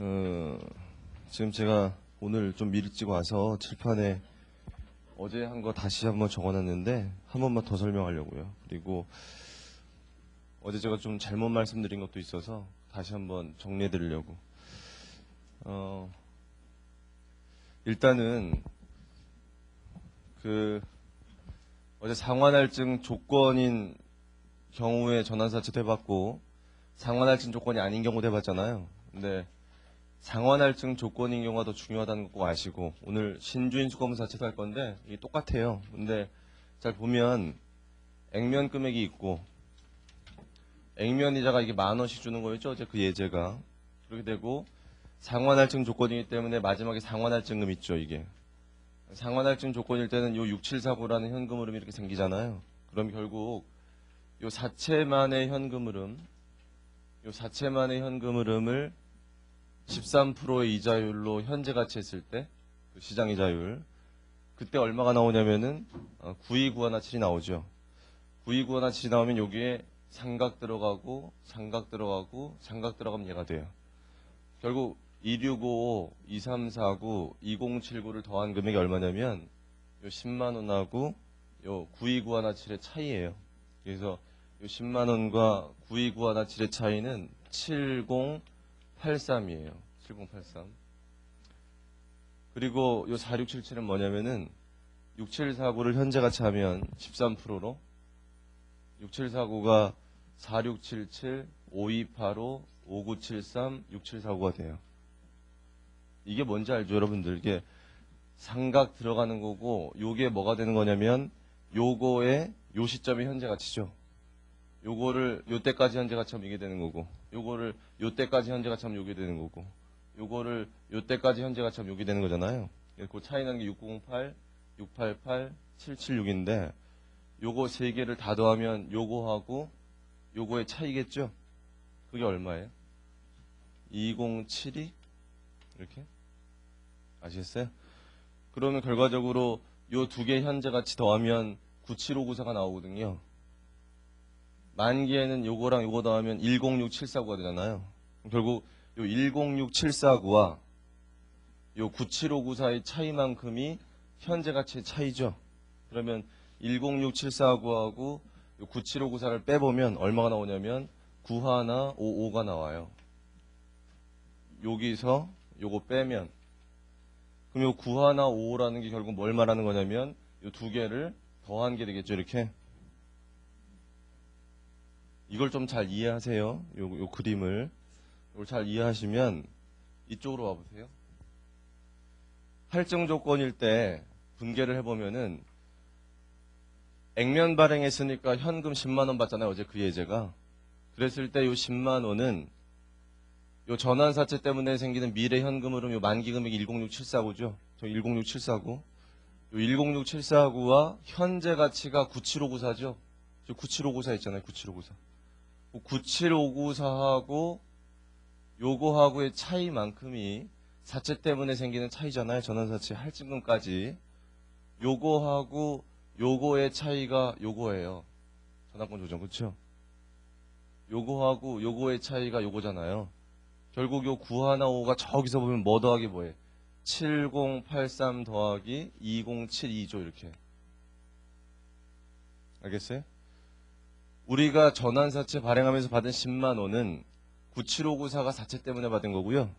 어, 지금 제가 오늘 좀 일찍 와서 칠판에 어제 한 거 다시 한번 적어놨는데 한 번만 더 설명하려고요. 그리고 어제 제가 좀 잘못 말씀드린 것도 있어서 다시 한번 정리해드리려고. 일단은 어제 상환할증 조건인 경우에 전환사채도 해봤고 상환할증 조건이 아닌 경우도 해봤잖아요. 근데 상환할증 조건인 경우가 더 중요하다는 거 꼭 아시고 오늘 신주인 수거문사채도 할 건데 이게 똑같아요. 근데 잘 보면 액면 금액이 있고 액면 이자가 이게 10,000원씩 주는 거였죠. 어제 그 예제가 그렇게 되고 상환할증 조건이기 때문에 마지막에 상환할증금 있죠. 이게 상환할증 조건일 때는 요 6749라는 현금 흐름이 이렇게 생기잖아요. 그럼 결국 요 사채만의 현금 흐름을 13%의 이자율로 현재 가치 했을 때 그 시장 이자율 그때 얼마가 나오냐면은 9291 7이 나오죠. 9291 7이 나오면 여기에 삼각 들어가고 삼각 들어가면 얘가 돼요. 결국 2655, 2349, 2079를 더한 금액이 얼마냐면 요 10만 원하고 요 9291 7의 차이예요. 그래서 요 10만 원과 9291 7의 차이는 7083이에요. 7083. 그리고 요 4677은 뭐냐면은 6749를 현재 가치 하면 13%로 6749가 4677, 5285, 5973, 6749가 돼요. 이게 뭔지 알죠, 여러분들? 이게 삼각 들어가는 거고 요게 뭐가 되는 거냐면 요거의 요 시점이 현재 가치죠. 요거를 요때까지 현재 가치하면 이게 되는 거고 요거를 요때까지 현재 가치하면 요게 되는 거고 요거를 요때까지 현재 가치하면 요게 되는 거잖아요. 그 차이 나는 게 6908, 688, 776인데 요거 세 개를 다 더하면 요거하고 요거의 차이겠죠? 그게 얼마예요? 2072? 이렇게? 아시겠어요? 그러면 결과적으로 요 두 개 현재 가치 더하면 97594가 나오거든요. 만기에는 요거랑 요거 더하면 106749가 되잖아요. 결국 요 106749와 요 97594의 차이만큼이 현재 가치의 차이죠. 그러면 106749하고 97594를 빼보면 얼마가 나오냐면 9155가 나와요. 여기서 요거 빼면 그럼 요 9155라는 게 결국 뭘 말하는 거냐면 요 두 개를 더한 게 되겠죠. 이렇게 이걸 좀 잘 이해하세요. 요 그림을 이걸 잘 이해하시면 이쪽으로 와보세요. 할증 조건일 때 분개를 해보면은 액면 발행했으니까 현금 10만 원 받잖아요. 어제 그 예제가. 그랬을 때 요 10만 원은 요 전환사채 때문에 생기는 미래 현금 흐름 요 만기 금액이 106749죠. 저 106749. 요 106749와 현재 가치가 97594죠. 저 97594 있잖아요. 97594. 97594하고 요거하고의 차이만큼이 사채 때문에 생기는 차이잖아요. 전환사채 할증금까지. 요거하고 요거의 차이가 요거예요. 전환권 조정, 그렇죠? 요거하고 요거의 차이가 요거잖아요. 결국 요 9155가 저기서 보면 뭐 더하기 뭐해? 7083 더하기 2072죠. 이렇게. 알겠어요? 우리가 전환사채 발행하면서 받은 10만 원은 97594가 사채 때문에 받은 거고요.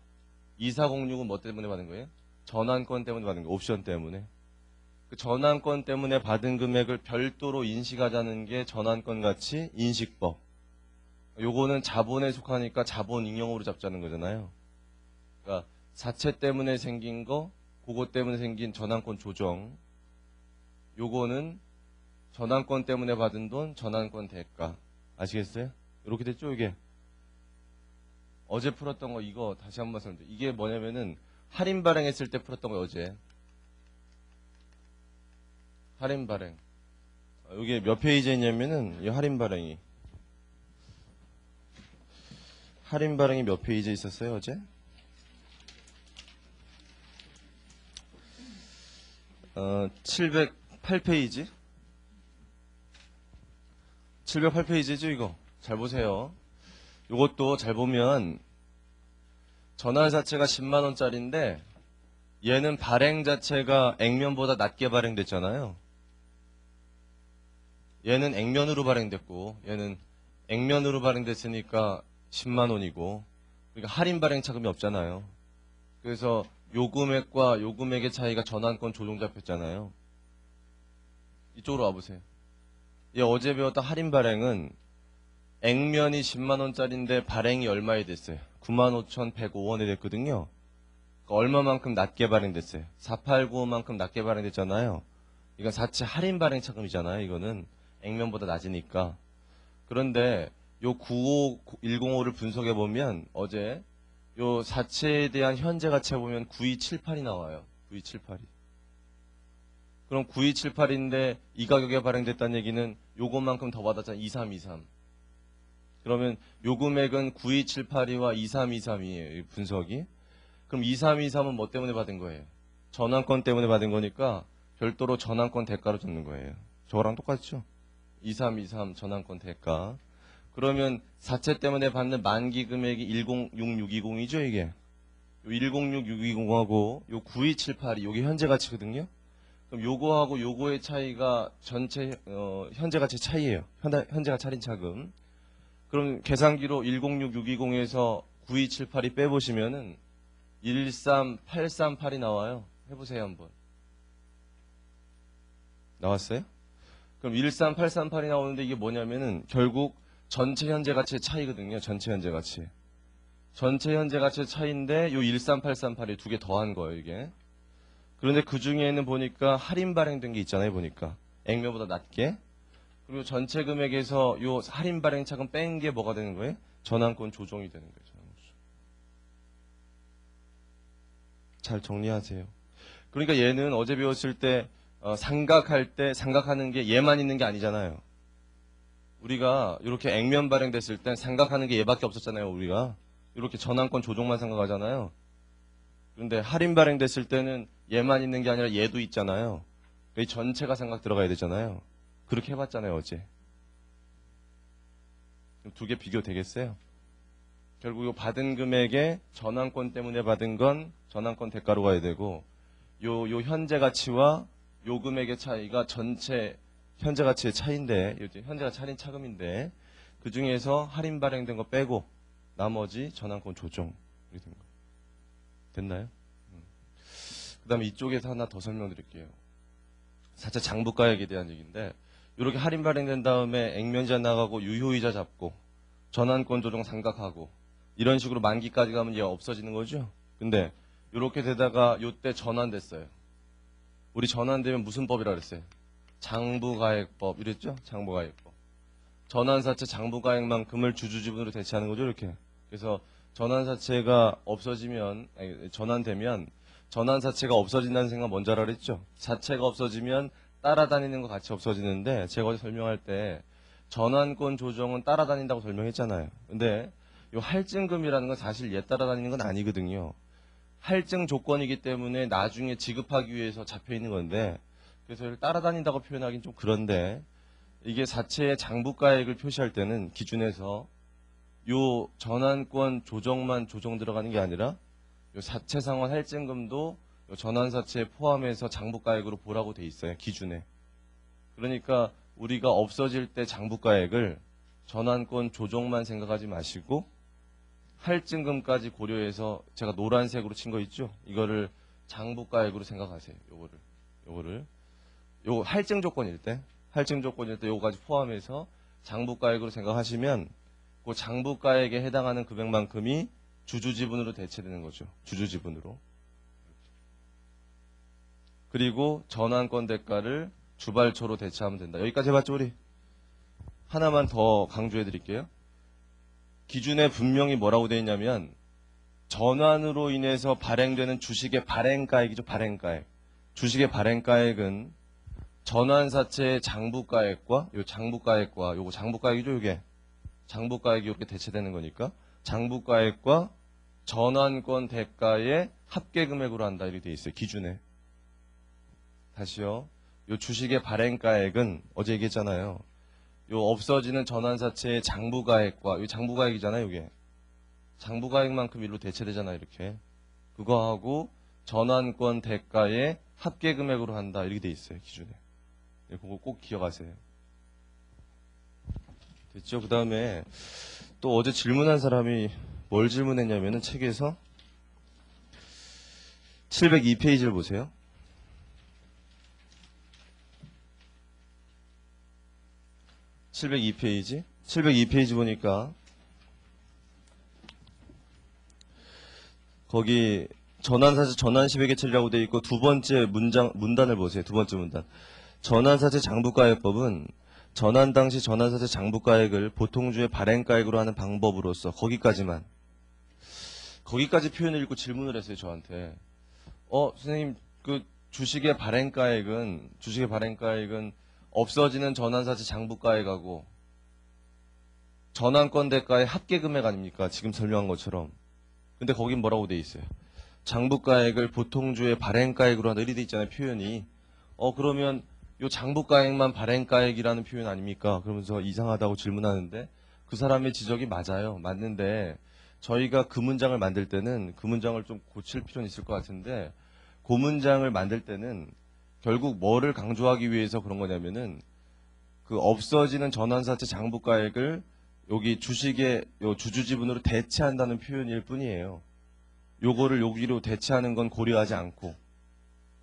2406은 뭐 때문에 받은 거예요? 전환권 때문에 받은 거예요. 옵션 때문에. 그 전환권 때문에 받은 금액을 별도로 인식하자는 게 전환권 가치 인식법. 요거는 자본에 속하니까 자본 잉여으로 잡자는 거잖아요. 그러니까 사채 때문에 생긴 거, 그거 때문에 생긴 전환권 조정. 요거는 전환권 때문에 받은 돈, 전환권 대가. 아시겠어요? 이렇게 됐죠, 이게? 어제 풀었던 거 이거 다시 한번 설명드릴게요. 이게 뭐냐면은 할인 발행했을 때 풀었던 거 어제. 할인 발행. 이게 몇 페이지에 있냐면은 이 할인 발행이 몇 페이지에 있었어요, 어제? 708페이지? 708페이지죠, 이거. 잘 보세요. 요것도 잘 보면 전환사채가 10만 원짜리인데 얘는 발행 자체가 액면보다 낮게 발행됐잖아요. 얘는 액면으로 발행됐고 얘는 액면으로 발행됐으니까 10만 원이고 그러니까 할인 발행 차금이 없잖아요. 그래서 요 금액과 요 금액의 차이가 전환권 조정 잡혔잖아요. 이쪽으로 와보세요. 얘 어제 배웠던 할인 발행은 액면이 10만 원짜리인데 발행이 얼마에 됐어요? 95,105원에 됐거든요. 그러니까 얼마만큼 낮게 발행됐어요? 4895만큼 낮게 발행됐잖아요. 이건 사채 할인 발행 차금이잖아요. 이거는 액면보다 낮으니까. 그런데 요 95105를 분석해 보면 어제 요 사채에 대한 현재 가치 보면 9278이 나와요. 9278이. 그럼 9278인데 이 가격에 발행됐다는 얘기는 요것만큼 더 받았잖아요. 2323. 그러면 요 금액은 92782와 2323이에요. 분석이. 그럼 2323은 뭐 때문에 받은 거예요? 전환권 때문에 받은 거니까 별도로 전환권 대가로 잡는 거예요. 저거랑 똑같죠? 2323 전환권 대가. 그러면 사채 때문에 받는 만기 금액이 106620이죠, 이게. 요 106620하고 요 92782, 요게 현재 가치거든요. 그럼 요거하고 요거의 차이가 전체 현재 가치 차이예요. 현재가 차린 차금. 그럼 계산기로 106620에서 92782 빼보시면은 13838이 나와요. 해보세요 한번. 나왔어요? 그럼 13838이 나오는데 이게 뭐냐면은 결국 전체 현재 가치의 차이거든요. 전체 현재 가치. 전체 현재 가치의 차이인데 요 13838이 두 개 더한 거예요, 이게. 그런데 그 중에는 보니까 할인 발행된 게 있잖아요, 보니까. 액면보다 낮게. 그리고 전체 금액에서 요 할인 발행 차금 뺀 게 뭐가 되는 거예요? 전환권 조정이 되는 거예요. 전환권 조정. 잘 정리하세요. 그러니까 얘는 어제 배웠을 때 삼각할 때 삼각하는 게 얘만 있는 게 아니잖아요. 우리가 이렇게 액면 발행됐을 땐 삼각하는 게 얘밖에 없었잖아요. 우리가 이렇게 전환권 조정만 생각하잖아요. 그런데 할인 발행됐을 때는 얘만 있는 게 아니라 얘도 있잖아요. 이 전체가 생각 들어가야 되잖아요. 그렇게 해봤잖아요, 어제. 두 개 비교되겠어요? 결국 요 받은 금액에 전환권 때문에 받은 건 전환권 대가로 가야 되고 요 현재 가치와 요 금액의 차이가 전체 현재 가치의 차이인데 현재가 차린 차금인데 그 중에서 할인 발행된 거 빼고 나머지 전환권 조정 이렇게 된 거. 됐나요? 그 다음에 이쪽에서 하나 더 설명드릴게요. 사채 장부가액에 대한 얘기인데 이렇게 할인 발행된 다음에 액면이자 나가고 유효이자 잡고 전환권 조정 삼각하고 이런 식으로 만기까지 가면 얘 없어지는 거죠. 근데 이렇게 되다가 요때 전환됐어요. 우리 전환되면 무슨 법이라 그랬어요? 장부가액법 이랬죠? 장부가액법. 전환사채 장부가액만큼을 주주지분으로 대체하는 거죠. 이렇게. 그래서 전환사채가 없어지면 전환되면 전환사채가 없어진다는 생각 먼저 하라 그랬죠. 사채가 없어지면 따라다니는 거 같이 없어지는데 제가 어제 설명할 때 전환권 조정은 따라다닌다고 설명했잖아요. 근데 이 할증금이라는 건 사실 얘 따라다니는 건 아니거든요. 할증 조건이기 때문에 나중에 지급하기 위해서 잡혀 있는 건데 그래서 이를 따라다닌다고 표현하기는 좀 그런데 이게 사채의 장부가액을 표시할 때는 기준에서 요 전환권 조정만 조정 들어가는 게 아니라 요 사채 상환 할증금도 요 전환사채에 포함해서 장부가액으로 보라고 돼 있어요. 기준에. 그러니까 우리가 없어질 때 장부가액을 전환권 조정만 생각하지 마시고 할증금까지 고려해서 제가 노란색으로 친 거 있죠? 이거를 장부가액으로 생각하세요. 요거를 요 할증 조건일 때 요거까지 포함해서 장부가액으로 생각하시면 그 장부가액에 해당하는 금액만큼이 주주지분으로 대체되는 거죠. 주주지분으로. 그리고 전환권 대가를 주발초로 대체하면 된다. 여기까지 해봤죠, 우리? 하나만 더 강조해 드릴게요. 기준에 분명히 뭐라고 되어 있냐면 전환으로 인해서 발행되는 주식의 발행가액이죠. 발행가액. 주식의 발행가액은 전환사채의 장부가액과 요 장부가액과 요거 장부가액이죠. 요게 장부가액이 이렇게 대체되는 거니까 장부가액과 전환권 대가의 합계금액으로 한다 이렇게 되어 있어요. 기준에. 다시요. 요 주식의 발행가액은 어제 얘기했잖아요. 요 없어지는 전환사채의 장부가액과 요 장부가액이잖아요. 요게 장부가액만큼 일로 대체되잖아, 이렇게. 그거하고 전환권 대가의 합계 금액으로 한다, 이렇게 돼 있어요, 기준에. 그거 꼭 기억하세요. 됐죠? 그 다음에 또 어제 질문한 사람이 뭘 질문했냐면은 책에서 702페이지를 보세요. 702페이지 보니까 거기 전환사채 전환시백의 처리라고 되어 있고 두 번째 문단을 보세요. 두 번째 문단. 전환사채 장부가액법은 전환 당시 전환사채 장부가액을 보통주의 발행가액으로 하는 방법으로서 거기까지만. 거기까지 표현을 읽고 질문을 했어요, 저한테. 선생님, 그 주식의 발행가액은 없어지는 전환사채 장부가액하고 전환권 대가의 합계 금액 아닙니까? 지금 설명한 것처럼. 근데 거긴 뭐라고 돼 있어요? 장부가액을 보통주의 발행가액으로 하는 이렇게 돼 있잖아요, 표현이. 그러면 요 장부가액만 발행가액이라는 표현 아닙니까? 그러면서 이상하다고 질문하는데 그 사람의 지적이 맞아요. 맞는데 저희가 그 문장을 만들 때는 그 문장을 좀 고칠 필요는 있을 것 같은데 그 문장을 만들 때는 결국 뭐를 강조하기 위해서 그런 거냐면은 그 없어지는 전환사채 장부가액을 여기 주식의 요 주주지분으로 대체한다는 표현일 뿐이에요. 요거를 여기로 대체하는 건 고려하지 않고.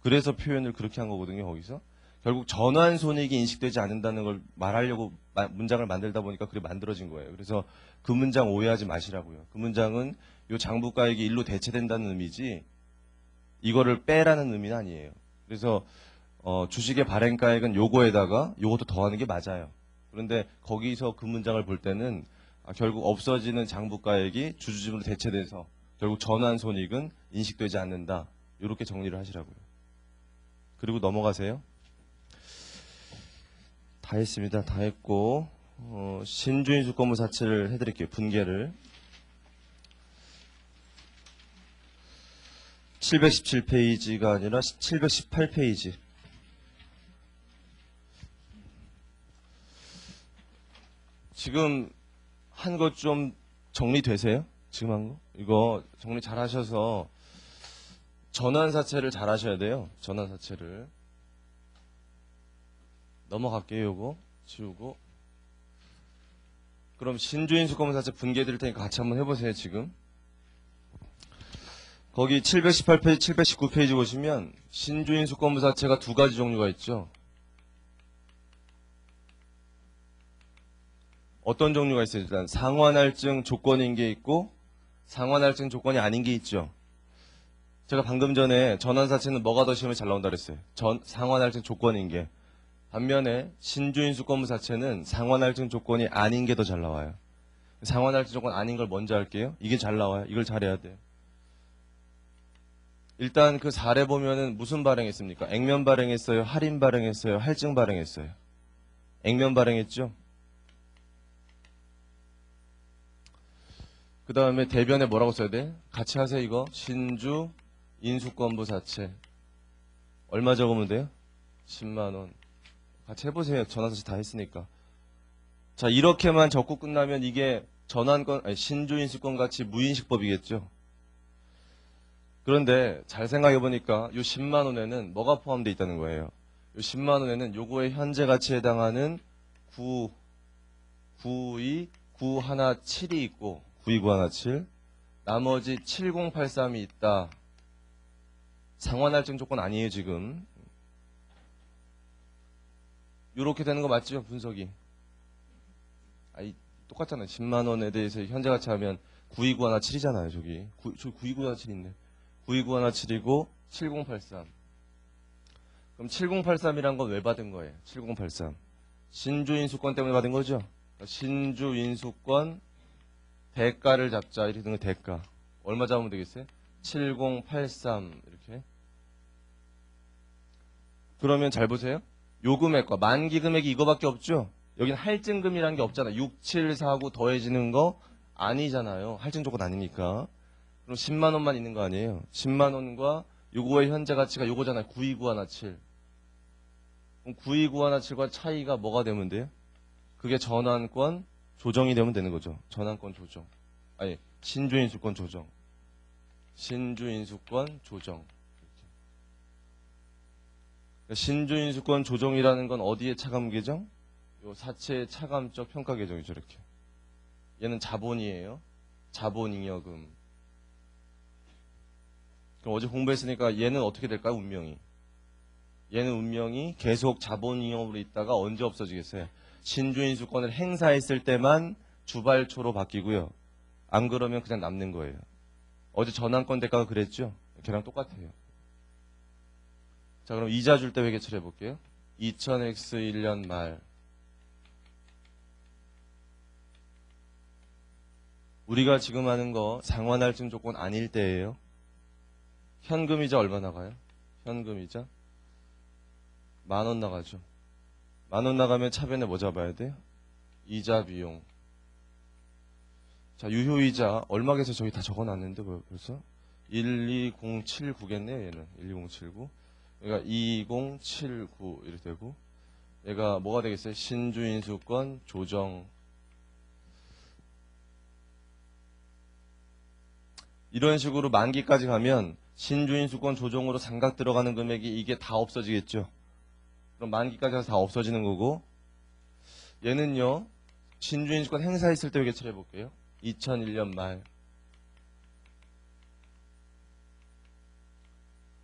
그래서 표현을 그렇게 한 거거든요, 거기서. 결국 전환손익이 인식되지 않는다는 걸 말하려고 문장을 만들다 보니까 그렇게 만들어진 거예요. 그래서 그 문장 오해하지 마시라고요. 그 문장은 요 장부가액이 일로 대체된다는 의미지 이거를 빼라는 의미는 아니에요. 그래서 주식의 발행가액은 요거에다가 요것도 더하는 게 맞아요. 그런데 거기서 그 문장을 볼 때는 결국 없어지는 장부가액이 주주지분으로 대체돼서 결국 전환손익은 인식되지 않는다. 이렇게 정리를 하시라고요. 그리고 넘어가세요. 다 했습니다. 다 했고 신주인수권부 자체를 해드릴게요. 분개를. 717페이지가 아니라 718페이지. 지금 한 것 좀 정리되세요? 지금 한 거? 이거 정리 잘 하셔서 전환사채를 잘 하셔야 돼요. 전환사채를. 넘어갈게요. 요거 지우고. 그럼 신주인수권부사채 분개 드릴 테니까 같이 한번 해보세요. 지금. 거기 718페이지, 719페이지 보시면 신주인수권부사채가 두 가지 종류가 있죠. 어떤 종류가 있어요? 일단 상환할증 조건인 게 있고 상환할증 조건이 아닌 게 있죠. 제가 방금 전에 전환사채는 뭐가 더 시험에 잘 나온다 그랬어요. 상환할증 조건인 게. 반면에 신주인수권부사채는 상환할증 조건이 아닌 게 더 잘 나와요. 상환할증 조건 아닌 걸 먼저 할게요. 이게 잘 나와요. 이걸 잘해야 돼요. 일단 그 사례 보면은 무슨 발행했습니까? 액면 발행했어요? 할인 발행했어요? 할증 발행했어요? 액면 발행했죠? 그 다음에 대변에 뭐라고 써야 돼? 같이 하세요 이거. 신주 인수권부사채. 얼마 적으면 돼요? 10만원. 같이 해보세요. 전환사채 다 했으니까. 자, 이렇게만 적고 끝나면 이게 신주인수권 같이 무인식법이겠죠. 그런데 잘 생각해보니까 요 10만원에는 뭐가 포함되어 있다는 거예요. 요 10만원에는 요거의 현재 가치에 해당하는 917이 있고 92917 나머지 7083이 있다. 상환할증 조건 아니에요 지금. 요렇게 되는 거 맞죠? 분석이. 똑같잖아요. 10만원에 대해서 현재 가치 하면 92917이잖아요. 저기 92917 있네. 92917이고 7083. 그럼 7083이란 건 왜 받은 거예요? 7083. 신주인수권 때문에 받은 거죠? 신주인수권 대가를 잡자. 이렇게 되는 거 대가. 얼마 잡으면 되겠어요? 7083 이렇게. 그러면 잘 보세요. 요 금액과 만기 금액이 이거밖에 없죠? 여긴 할증금이라는 게 없잖아요. 6749 더해지는 거 아니잖아요. 할증 조건 아니니까. 그럼 10만원만 있는 거 아니에요. 10만원과 요거의 현재 가치가 요거잖아요. 92917. 그럼 92917과 차이가 뭐가 되면 돼요? 그게 전환권 조정이 되면 되는 거죠. 전환권 조정. 신주인수권 조정. 신주인수권 조정. 신주인수권 조정이라는 건 어디에 차감 계정? 요 사채의 차감적 평가 계정이죠, 이렇게. 얘는 자본이에요. 자본잉여금. 그럼 어제 공부했으니까 얘는 어떻게 될까요, 운명이? 얘는 운명이 계속 자본잉여금으로 있다가 언제 없어지겠어요? 신주인수권을 행사했을 때만 주발초로 바뀌고요. 안 그러면 그냥 남는 거예요. 어제 전환권 대가가 그랬죠? 걔랑 똑같아요. 자, 그럼 이자 줄 때 회계 처리해 볼게요. 2000X 1년 말. 우리가 지금 하는 거 상환할증 조건 아닐 때예요. 현금이자 얼마 나가요? 현금이자 10,000원 나가죠. 10,000원 나가면 차변에 뭐 잡아야 돼요? 이자 비용. 자, 유효이자 얼마겠어요? 저기 다 적어놨는데 벌써 12079겠네요. 얘는 12079. 그러니까 2079 이렇게 되고, 얘가 뭐가 되겠어요? 신주인수권 조정. 이런 식으로 만기까지 가면 신주인수권 조정으로 상각 들어가는 금액이 이게 다 없어지겠죠. 그럼 만기까지 가서 다 없어지는 거고, 얘는요, 신주인수권 행사했을 때 회계 처리해 볼게요. 2001년 말.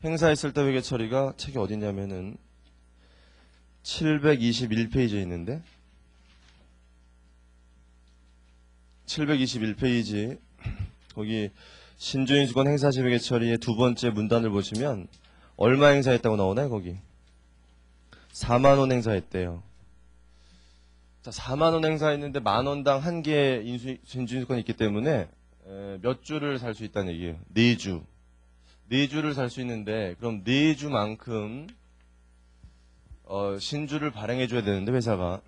행사했을 때 회계 처리가 책이 어디냐면은 721페이지에 있는데, 721페이지 거기 신주인수권 행사 시 회계 처리의 두 번째 문단을 보시면 얼마 행사했다고 나오나요? 거기 4만원 행사했대요. 자, 4만원 행사했는데 만원당 한 개의 신주인수권이 있기 때문에 몇 주를 살 수 있다는 얘기예요. 4주. 4주를 살 수 있는데, 그럼 4주만큼 신주를 발행해줘야 되는데, 회사가.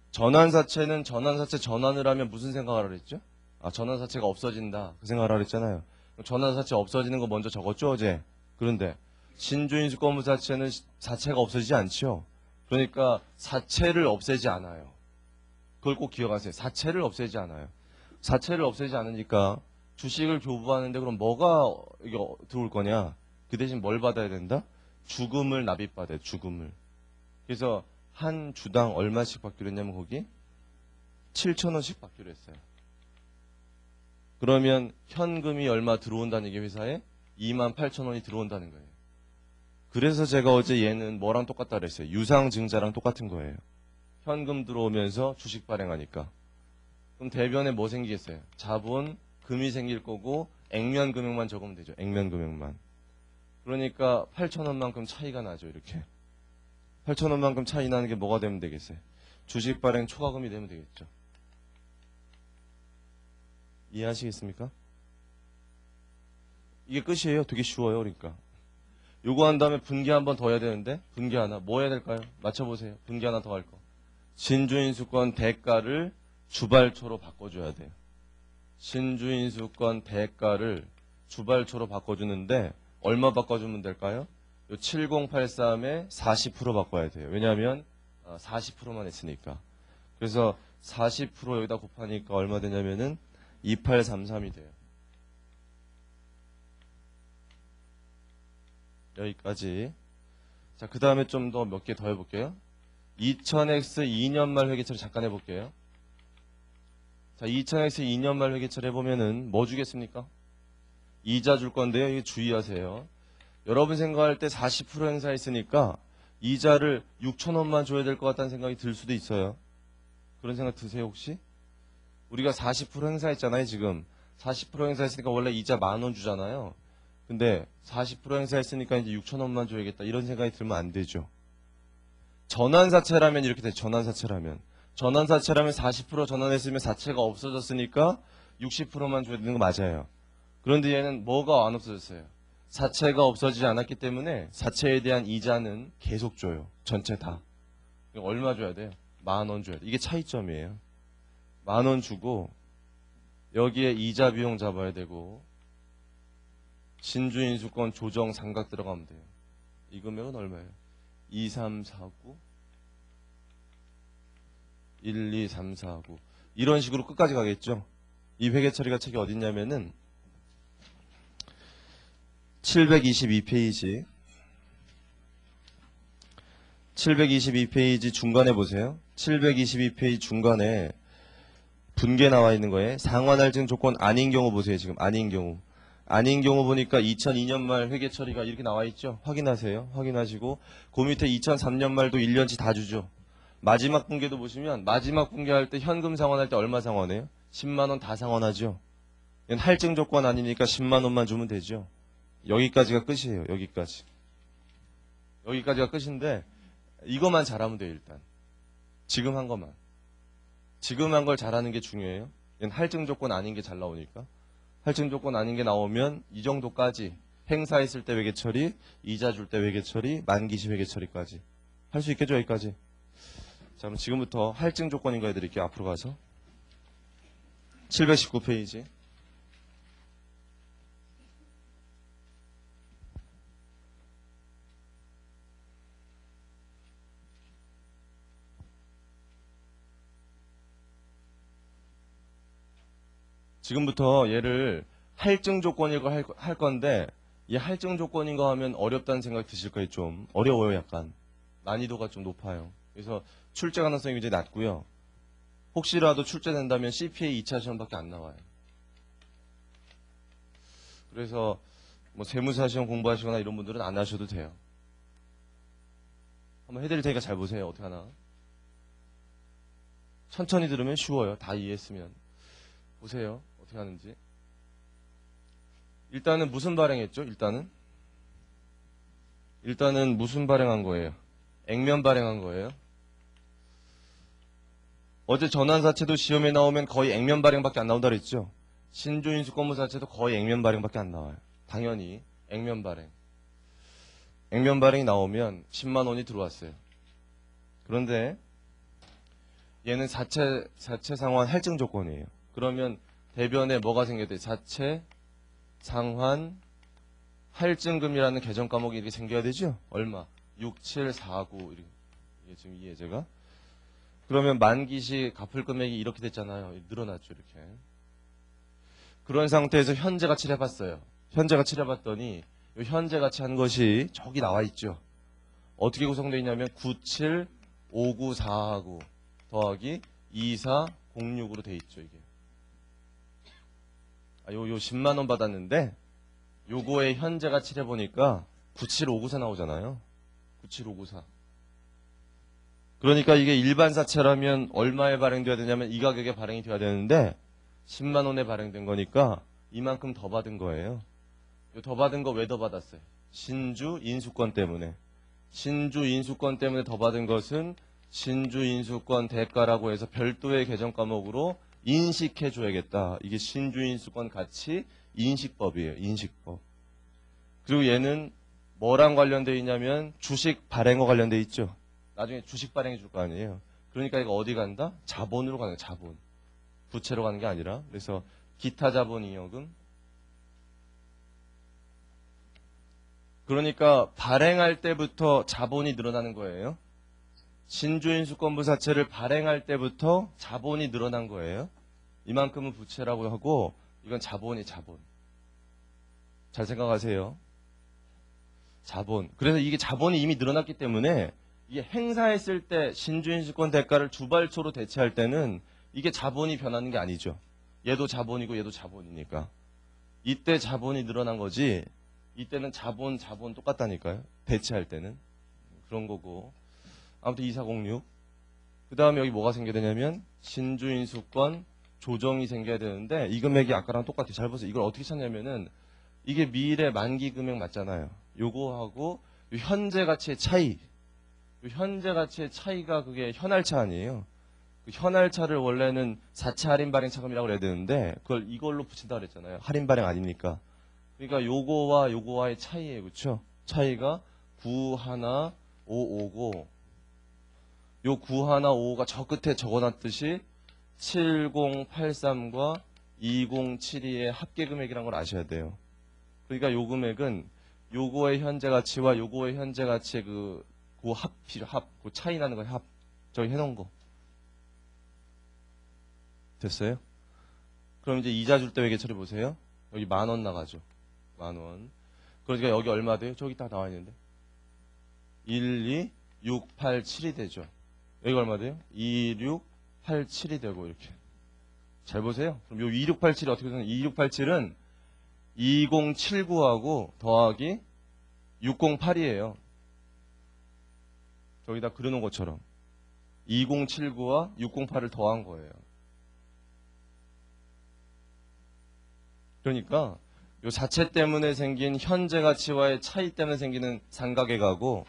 전환사채는 전환사채 전환을 하면 무슨 생각을 하라 그랬죠? 아, 전환사채가 없어진다. 그 생각을 하라 그랬잖아요. 전환사채 없어지는 거 먼저 적었죠, 어제? 그런데 신주인수권부사채는 사채가 없어지지 않죠. 그러니까 사채를 없애지 않아요. 그걸 꼭 기억하세요. 사채를 없애지 않아요. 사채를 없애지 않으니까 주식을 교부하는데 그럼 뭐가 이거 들어올 거냐? 그 대신 뭘 받아야 된다? 주금을 납입받아요. 주금을. 그래서 한 주당 얼마씩 받기로 했냐면 거기 7,000원씩 받기로 했어요. 그러면 현금이 얼마 들어온다는 얘기 회사에 28,000원이 들어온다는 거예요. 그래서 제가 어제 얘는 뭐랑 똑같다 그랬어요. 유상증자랑 똑같은 거예요. 현금 들어오면서 주식 발행하니까. 그럼 대변에 뭐 생기겠어요? 자본, 금이 생길 거고 액면 금액만 적으면 되죠. 액면 금액만. 그러니까 8,000원만큼 차이가 나죠. 이렇게. 8,000원만큼 차이 나는 게 뭐가 되면 되겠어요? 주식 발행 초과금이 되면 되겠죠. 이해하시겠습니까? 이게 끝이에요. 되게 쉬워요. 그러니까. 요거 한 다음에 분기 한 번 더 해야 되는데, 분기 하나. 뭐 해야 될까요? 맞춰보세요. 분기 하나 더 할 거. 신주인수권 대가를 주발초로 바꿔줘야 돼요. 신주인수권 대가를 주발초로 바꿔주는데 얼마 바꿔주면 될까요? 요 7083에 40% 바꿔야 돼요. 왜냐하면 40%만 했으니까. 그래서 40% 여기다 곱하니까 얼마 되냐면은 2833이 돼요. 여기까지. 자, 그 다음에 좀 더 몇 개 더 해볼게요. 2000X 2년 말 회계처리 잠깐 해볼게요. 자, 2000X 2년 말 회계처리 해보면은 뭐 주겠습니까? 이자 줄 건데요. 이거 주의하세요. 여러분 생각할 때 40% 행사했으니까 이자를 6,000원만 줘야 될 것 같다는 생각이 들 수도 있어요. 그런 생각 드세요, 혹시? 우리가 40% 행사했잖아요, 지금. 40% 행사했으니까 원래 이자 10,000원 주잖아요. 근데 40% 행사했으니까 이제 6,000원만 줘야겠다. 이런 생각이 들면 안 되죠. 전환사채라면 이렇게 돼. 전환사채라면 40% 전환했으면 사채가 없어졌으니까 60%만 줘야 되는 거 맞아요. 그런데 얘는 뭐가 안 없어졌어요? 사채가 없어지지 않았기 때문에 사채에 대한 이자는 계속 줘요. 전체 다. 얼마 줘야 돼요? 10,000원 줘야 돼요. 이게 차이점이에요. 10,000원 주고 여기에 이자 비용 잡아야 되고 신주인수권 조정 상각 들어가면 돼요. 이 금액은 얼마예요? 2349 12349 이런 식으로 끝까지 가겠죠. 이 회계 처리가 책이 어딨냐면은 722페이지 722페이지 중간에 보세요. 722페이지 중간에 분계 나와 있는 거에 상환 할증 조건 아닌 경우 보세요. 지금 아닌 경우. 아닌 경우 보니까 2002년 말 회계 처리가 이렇게 나와 있죠. 확인하세요. 확인하시고 그 밑에 2003년 말도 1년치 다 주죠. 마지막 분계도 보시면 마지막 분계할 때 현금 상환할 때 얼마 상환해요? 10만 원 다 상환하죠. 이건 할증 조건 아니니까 10만 원만 주면 되죠. 여기까지가 끝이에요. 여기까지. 여기까지가 끝인데 이것만 잘하면 돼요. 일단. 지금 한 것만. 지금 한 걸 잘하는 게 중요해요. 얘는 할증 조건 아닌 게 잘 나오니까. 할증 조건 아닌 게 나오면 이 정도까지 행사했을 때 회계 처리, 이자 줄 때 회계 처리, 만기시 회계 처리까지 할 수 있겠죠. 여기까지. 자, 그럼 지금부터 할증 조건인 거 해드릴게요. 앞으로 가서 719페이지 지금부터 얘를 할증 조건인 거 할 건데 이 할증 조건인 거 하면 어렵다는 생각 드실 거예요. 좀 어려워요. 약간 난이도가 좀 높아요. 그래서 출제 가능성이 굉장히 낮고요. 혹시라도 출제된다면 CPA 2차 시험밖에 안 나와요. 그래서 뭐 세무사 시험 공부하시거나 이런 분들은 안 하셔도 돼요. 한번 해드릴 테니까 잘 보세요. 어떻게 하나. 천천히 들으면 쉬워요. 다 이해했으면. 보세요. 어떻게 하는지. 일단은 무슨 발행했죠? 일단은 무슨 발행한 거예요? 액면 발행한 거예요. 어제 전환사채도 시험에 나오면 거의 액면 발행밖에 안 나온다 그랬죠? 신주인수 건무사채도 거의 액면 발행밖에 안 나와요. 당연히 액면 발행. 액면 발행이 나오면 10만 원이 들어왔어요. 그런데 얘는 사채 상환 할증 조건이에요. 그러면 대변에 뭐가 생겨야 돼요? 자체 상환 할증금이라는 계정 과목이 이렇게 생겨야 되죠? 얼마? 6749 이게 지금 이 예제가. 그러면 만기시 갚을 금액이 이렇게 됐잖아요. 늘어났죠, 이렇게. 그런 상태에서 현재 가치를 해봤어요. 현재 가치를 해봤더니 이 현재 가치 한 것이 저기 나와 있죠. 어떻게 구성되어 있냐면 97594하고 더하기 2406으로 돼 있죠, 이게. 요 10만 원 받았는데 요거의 현재 가치를 해보니까 97594 나오잖아요. 97594. 그러니까 이게 일반 사채라면 얼마에 발행돼야 되냐면 이 가격에 발행이 돼야 되는데 10만 원에 발행된 거니까 이만큼 더 받은 거예요. 더 받은 거 왜 더 받았어요? 신주 인수권 때문에. 신주 인수권 때문에 더 받은 것은 신주 인수권 대가라고 해서 별도의 계정 과목으로 인식해 줘야겠다. 이게 신주 인수권 가치 인식법이에요. 인식법. 그리고 얘는 뭐랑 관련되어 있냐면 주식 발행과 관련되어 있죠. 나중에 주식 발행해 줄 거 아니에요. 그러니까 이거 어디 간다? 자본으로 가는 거야. 자본. 부채로 가는 게 아니라. 그래서 기타 자본 잉여금. 그러니까 발행할 때부터 자본이 늘어나는 거예요. 신주인수권부 사채를 발행할 때부터 자본이 늘어난 거예요. 이만큼은 부채라고 하고 이건 자본. 잘 생각하세요. 자본. 그래서 이게 자본이 이미 늘어났기 때문에 이게 행사했을 때 신주인수권 대가를 주발초로 대체할 때는 이게 자본이 변하는 게 아니죠. 얘도 자본이고 얘도 자본이니까. 이때 자본이 늘어난 거지 이때는 자본 똑같다니까요. 대체할 때는. 그런 거고. 아무튼 2406. 그 다음에 여기 뭐가 생겨야 되냐면 신주인수권 조정이 생겨야 되는데 이 금액이 아까랑 똑같아요. 잘 보세요. 이걸 어떻게 찾냐면은 이게 미래 만기 금액 맞잖아요. 요거하고 요 현재 가치의 차이. 요 현재 가치의 차이가 그게 현할차 아니에요. 그 현할차를 원래는 4차 할인 발행 차금이라고 그래야 되는데 그걸 이걸로 붙인다 그랬잖아요. 할인 발행 아니니까. 그러니까 요거와 요거와의 차이예요. 그렇죠? 차이가 91550. 요 915가 저 끝에 적어놨듯이 7083과 2072의 합계 금액이라는 걸 아셔야 돼요. 그러니까 요 금액은 요거의 현재 가치와 요거의 현재 가치의 그 차이 나는 거예요. 합. 저기 해놓은 거. 됐어요? 그럼 이제 이자 줄 때 회계 처리 보세요. 여기 10,000원 나가죠. 10,000원. 그러니까 여기 얼마 돼요? 저기 딱 나와 있는데. 1, 2, 6, 8, 7이 되죠. 여기가 얼마 돼요? 2, 6, 8, 7이 되고 이렇게. 잘 보세요. 그럼 요 2687이 어떻게 되냐? 2687은 2079하고 더하기 608이에요. 저기다 그려놓은 것처럼 2079와 608을 더한 거예요. 그러니까 요 자체 때문에 생긴 현재 가치와의 차이 때문에 생기는 상각액하고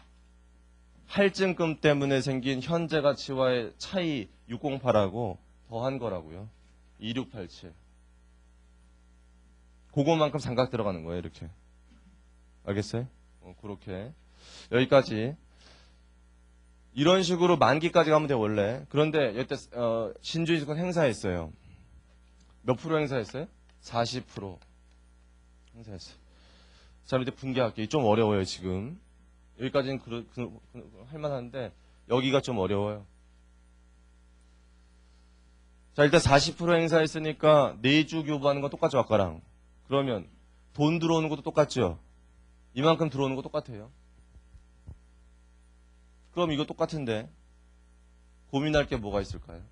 할증금 때문에 생긴 현재 가치와의 차이 608하고 더한 거라고요. 2687. 그거만큼 상각 들어가는 거예요. 이렇게. 알겠어요? 그렇게. 여기까지. 이런 식으로 만기까지 가면 돼 원래. 그런데 이때 신주인수권 행사했어요. 몇 프로 행사했어요? 40% 행사했어요. 자, 밑에 분개할게요. 좀 어려워요 지금. 여기까지는 할만한데 여기가 좀 어려워요. 자, 일단 40% 행사했으니까 내주 교부하는 건 똑같죠 아까랑. 그러면 돈 들어오는 것도 똑같죠. 이만큼 들어오는 거 똑같아요. 그럼 이거 똑같은데 고민할 게 뭐가 있을까요?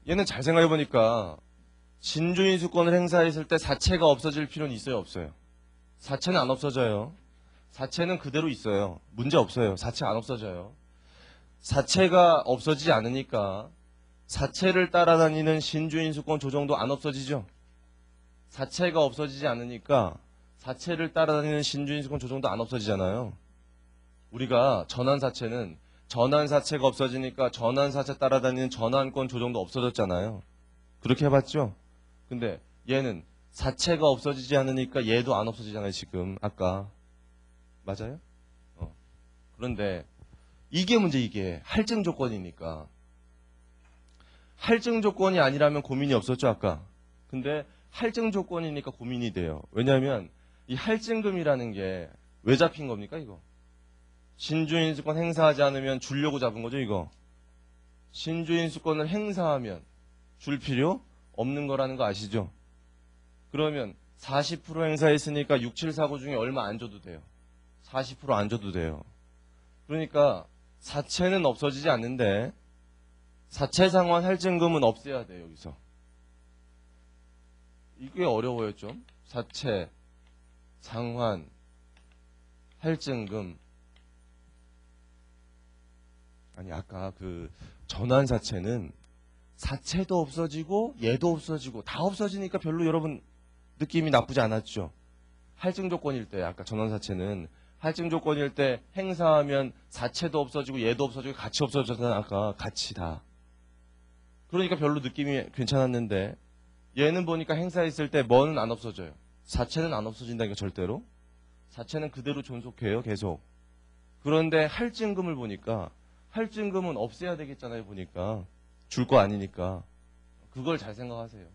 얘는 잘 생각해보니까 신주인수권을 행사했을 때 사채가 없어질 필요는 있어요 없어요? 사채는 안 없어져요. 사채는 그대로 있어요. 문제 없어요. 사채 안 없어져요. 사채가 없어지지 않으니까 사채를 따라다니는 신주인수권 조정도 안 없어지죠. 사채가 없어지지 않으니까 사채를 따라다니는 신주인수권 조정도 안 없어지잖아요. 우리가 전환사채는 전환사채가 없어지니까 전환사채 따라다니는 전환권 조정도 없어졌잖아요. 그렇게 해봤죠? 근데 얘는 사채가 없어지지 않으니까 얘도 안 없어지잖아요 지금 아까. 맞아요? 그런데 이게 문제 이게 할증 조건이니까. 할증 조건이 아니라면 고민이 없었죠 아까. 근데 할증 조건이니까 고민이 돼요. 왜냐하면 이 할증금이라는 게 왜 잡힌 겁니까 이거? 신주인수권 행사하지 않으면 주려고 잡은 거죠 이거. 신주인수권을 행사하면 줄 필요 없는 거라는 거 아시죠? 그러면 40% 행사했으니까 6749 중에 얼마 안 줘도 돼요. 40% 안 줘도 돼요. 그러니까 사채는 없어지지 않는데 사채상환 할증금은 없애야 돼요 여기서. 이게 어려워요 좀. 사채, 상환, 할증금. 아니 아까 그 전환사채는 사채도 없어지고 얘도 없어지고 다 없어지니까 별로 여러분 느낌이 나쁘지 않았죠. 할증 조건일 때 아까 전환사채는 할증 조건일 때 행사하면 사채도 없어지고 얘도 없어지고 같이 없어졌잖아 아까 같이 다. 그러니까 별로 느낌이 괜찮았는데 얘는 보니까 행사했을 때 뭐는 안 없어져요. 사채는 안 없어진다니까 절대로. 사채는 그대로 존속해요 계속. 그런데 할증금을 보니까 할증금은 없애야 되겠잖아요 보니까. 줄 거 아니니까. 그걸 잘 생각하세요.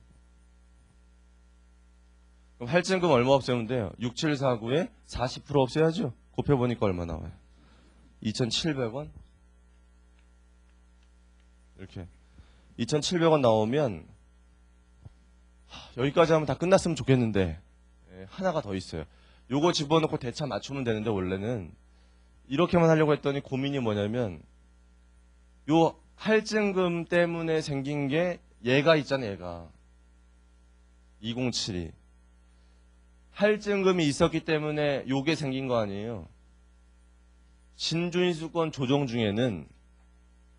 그럼 할증금 얼마 없애면 돼요? 6749에 40% 없애야죠. 곱해보니까 얼마 나와요? 2,700원? 이렇게 2,700원 나오면 여기까지 하면 다 끝났으면 좋겠는데 하나가 더 있어요. 요거 집어넣고 대차 맞추면 되는데 원래는 이렇게만 하려고 했더니 고민이 뭐냐면 요 할증금 때문에 생긴 게 얘가 있잖아요. 얘가 2072 할증금이 있었기 때문에 요게 생긴 거 아니에요. 신주인수권 조정 중에는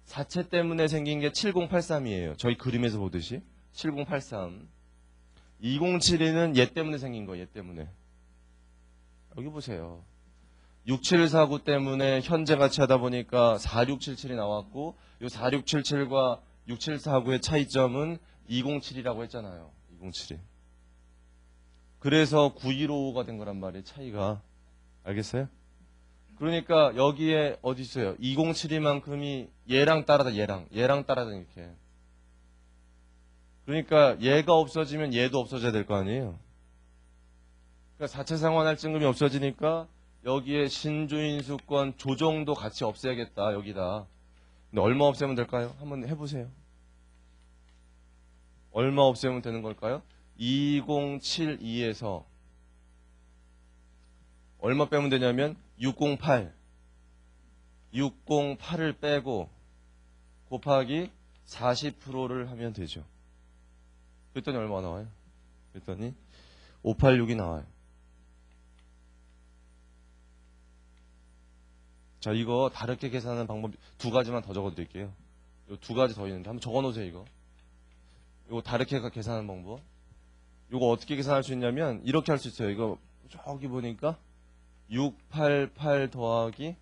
사채 때문에 생긴 게 7083이에요. 저희 그림에서 보듯이 7083 2072는 얘 때문에 생긴 거예요. 얘 때문에. 여기 보세요. 6749 때문에 현재 가치 하다 보니까 4677이 나왔고 이 4677과 6749의 차이점은 207이라고 했잖아요. 207이. 그래서 9155가 된 거란 말이에요. 차이가. 알겠어요? 그러니까 여기에 어디 있어요? 207이만큼이 얘랑 따라다 얘랑 따라다 이렇게. 그러니까 얘가 없어지면 얘도 없어져야 될 거 아니에요. 그러니까 사채상환 할증금이 없어지니까 여기에 신주인수권 조정도 같이 없애야겠다. 여기다. 근데 얼마 없애면 될까요? 한번 해보세요. 얼마 없애면 되는 걸까요? 2072에서 얼마 빼면 되냐면 608을 빼고 곱하기 40%를 하면 되죠. 그랬더니 얼마 나와요? 그랬더니 586이 나와요. 자, 이거 다르게 계산하는 방법 두 가지만 더 적어드릴게요. 요 두 가지 더 있는데 한번 적어놓으세요. 이거 다르게 계산하는 방법. 이거 어떻게 계산할 수 있냐면 이렇게 할 수 있어요. 이거 저기 보니까 688 더하기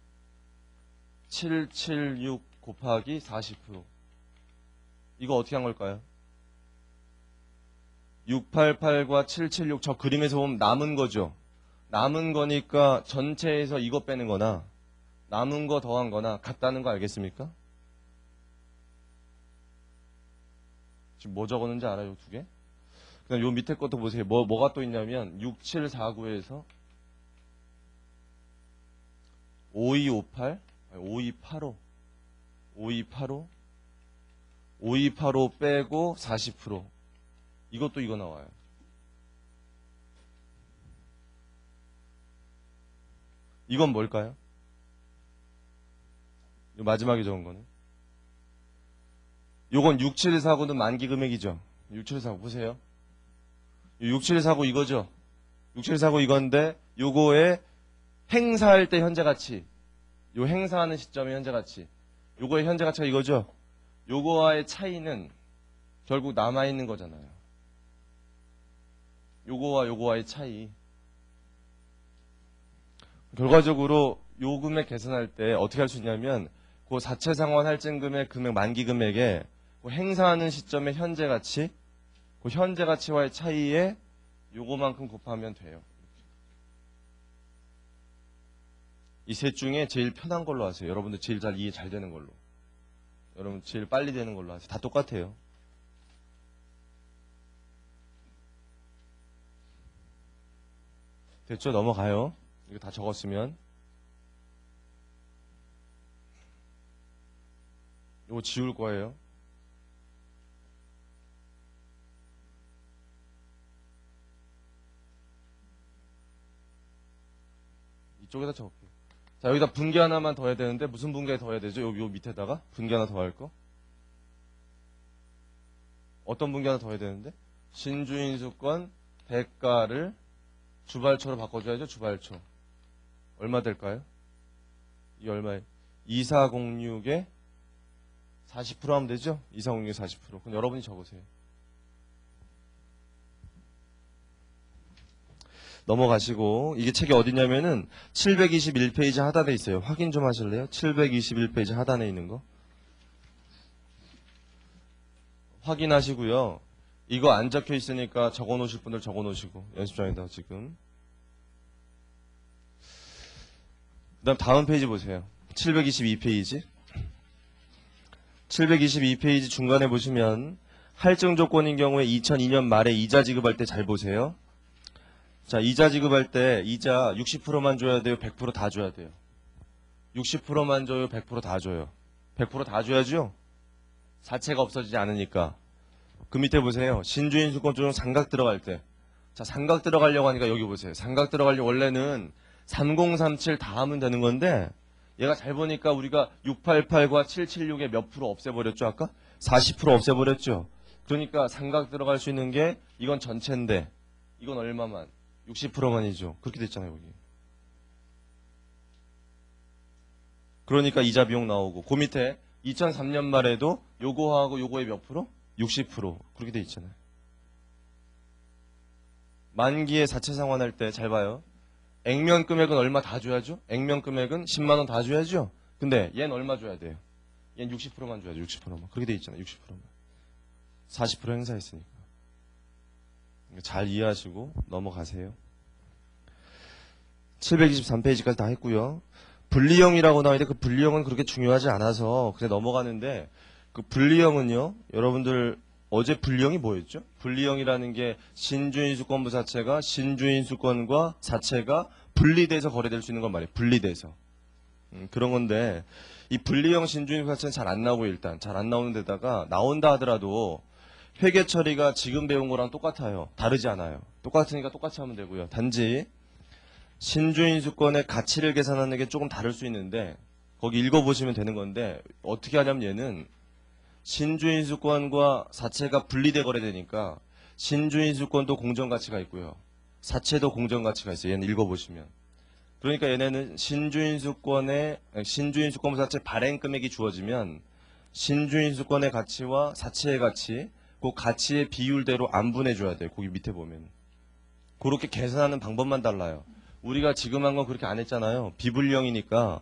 776 곱하기 40%. 이거 어떻게 한 걸까요? 688과 776 저 그림에서 보면 남은 거죠. 남은 거니까 전체에서 이거 빼는 거나 남은 거 더한 거나 같다는 거 알겠습니까? 지금 뭐 적었는지 알아요? 두 개? 그다음 요 밑에 것도 보세요. 뭐가 또 있냐면 6749에서 5258, 5285, 5285, 5285 빼고 40%. 이것도 이거 나와요. 이건 뭘까요? 요 마지막에 적은 거는? 요건 6749는 만기 금액이죠. 6749 보세요. 6749 이거죠. 6749 이건데 요거에 행사할 때 현재 가치. 요 행사하는 시점의 현재 가치. 요거의 현재 가치가 이거죠. 요거와의 차이는 결국 남아있는 거잖아요. 요거와 요거와의 차이. 결과적으로 요 금액 계산할 때 어떻게 할 수 있냐면 그 자체 상환 할증금액 금액 만기 금액에 그 행사하는 시점의 현재 가치, 그 현재 가치와의 차이에 요거만큼 곱하면 돼요. 이 셋 중에 제일 편한 걸로 하세요. 여러분들 제일 잘 이해 잘 되는 걸로. 여러분 제일 빨리 되는 걸로 하세요. 다 똑같아요. 됐죠? 넘어가요. 이거 다 적었으면. 이거 지울 거예요. 이쪽에다 적을게요. 자, 여기다 분계 하나만 더 해야 되는데 무슨 분계 더 해야 되죠? 요 밑에다가 분계 하나 더 할 거. 어떤 분계 하나 더 해야 되는데? 신주인수권 대가를 주발초로 바꿔줘야죠. 주발초. 얼마 될까요? 이게 얼마예요? 2406에 40% 하면 되죠? 2406에 40%. 그럼 여러분이 적으세요. 넘어가시고 이게 책이 어디냐면은 721페이지 하단에 있어요. 확인 좀 하실래요? 721페이지 하단에 있는 거. 확인하시고요. 이거 안 적혀 있으니까 적어 놓으실 분들 적어 놓으시고 연습장에다 지금. 그다음 다음 페이지 보세요. 722페이지. 722페이지 중간에 보시면 할증 조건인 경우에 2002년 말에 이자 지급할 때 잘 보세요. 자, 이자 지급할 때 이자 60%만 줘야 돼요? 100% 다 줘야 돼요? 60%만 줘요? 100% 다 줘요? 100% 다 줘야죠? 사채가 없어지지 않으니까. 그 밑에 보세요. 신주인 수권조정 상각 들어갈 때. 자, 상각 들어가려고 하니까 여기 보세요. 상각 들어가려고 원래는 3037 다 하면 되는 건데 얘가 잘 보니까 우리가 688과 776에 몇 프로 없애버렸죠? 아까? 40% 없애버렸죠? 그러니까 상각 들어갈 수 있는 게 이건 전체인데 이건 얼마만? 60%만이죠. 그렇게 됐잖아요, 여기. 그러니까 이자 비용 나오고 그 밑에 2003년 말에도 요거하고 요거의 몇 프로? 60% 그렇게 돼 있잖아요. 만기에 자체 상환할 때 잘 봐요. 액면 금액은 얼마 다 줘야죠? 액면 금액은 10만 원 다 줘야죠? 근데 얘는 얼마 줘야 돼요? 얘는 60%만 줘야죠. 60%만. 그렇게 돼 있잖아요. 60%만. 40% 행사했으니까. 잘 이해하시고 넘어가세요. 723페이지까지 다 했고요. 분리형이라고 나와 있는데 그 분리형은 그렇게 중요하지 않아서 그냥 넘어가는데 그 분리형은요. 여러분들 어제 분리형이 뭐였죠? 분리형이라는 게 신주인수권부 자체가 신주인수권과 자체가 분리돼서 거래될 수 있는 건 말이에요. 분리돼서. 그런 건데 이 분리형 신주인수 자체는 잘 안 나오고 일단 잘 안 나오는 데다가 나온다 하더라도 회계 처리가 지금 배운 거랑 똑같아요. 다르지 않아요. 똑같으니까 똑같이 하면 되고요. 단지 신주인수권의 가치를 계산하는 게 조금 다를 수 있는데 거기 읽어보시면 되는 건데 어떻게 하냐면 얘는 신주인수권과 사채가 분리돼 거래되니까 신주인수권도 공정가치가 있고요. 사채도 공정가치가 있어요. 얘는 읽어보시면. 그러니까 얘네는 신주인수권 사채 발행 금액이 주어지면 신주인수권의 가치와 사채의 가치, 그 가치의 비율대로 안분해줘야 돼요. 거기 밑에 보면. 그렇게 계산하는 방법만 달라요. 우리가 지금 한 건 그렇게 안 했잖아요. 비불령이니까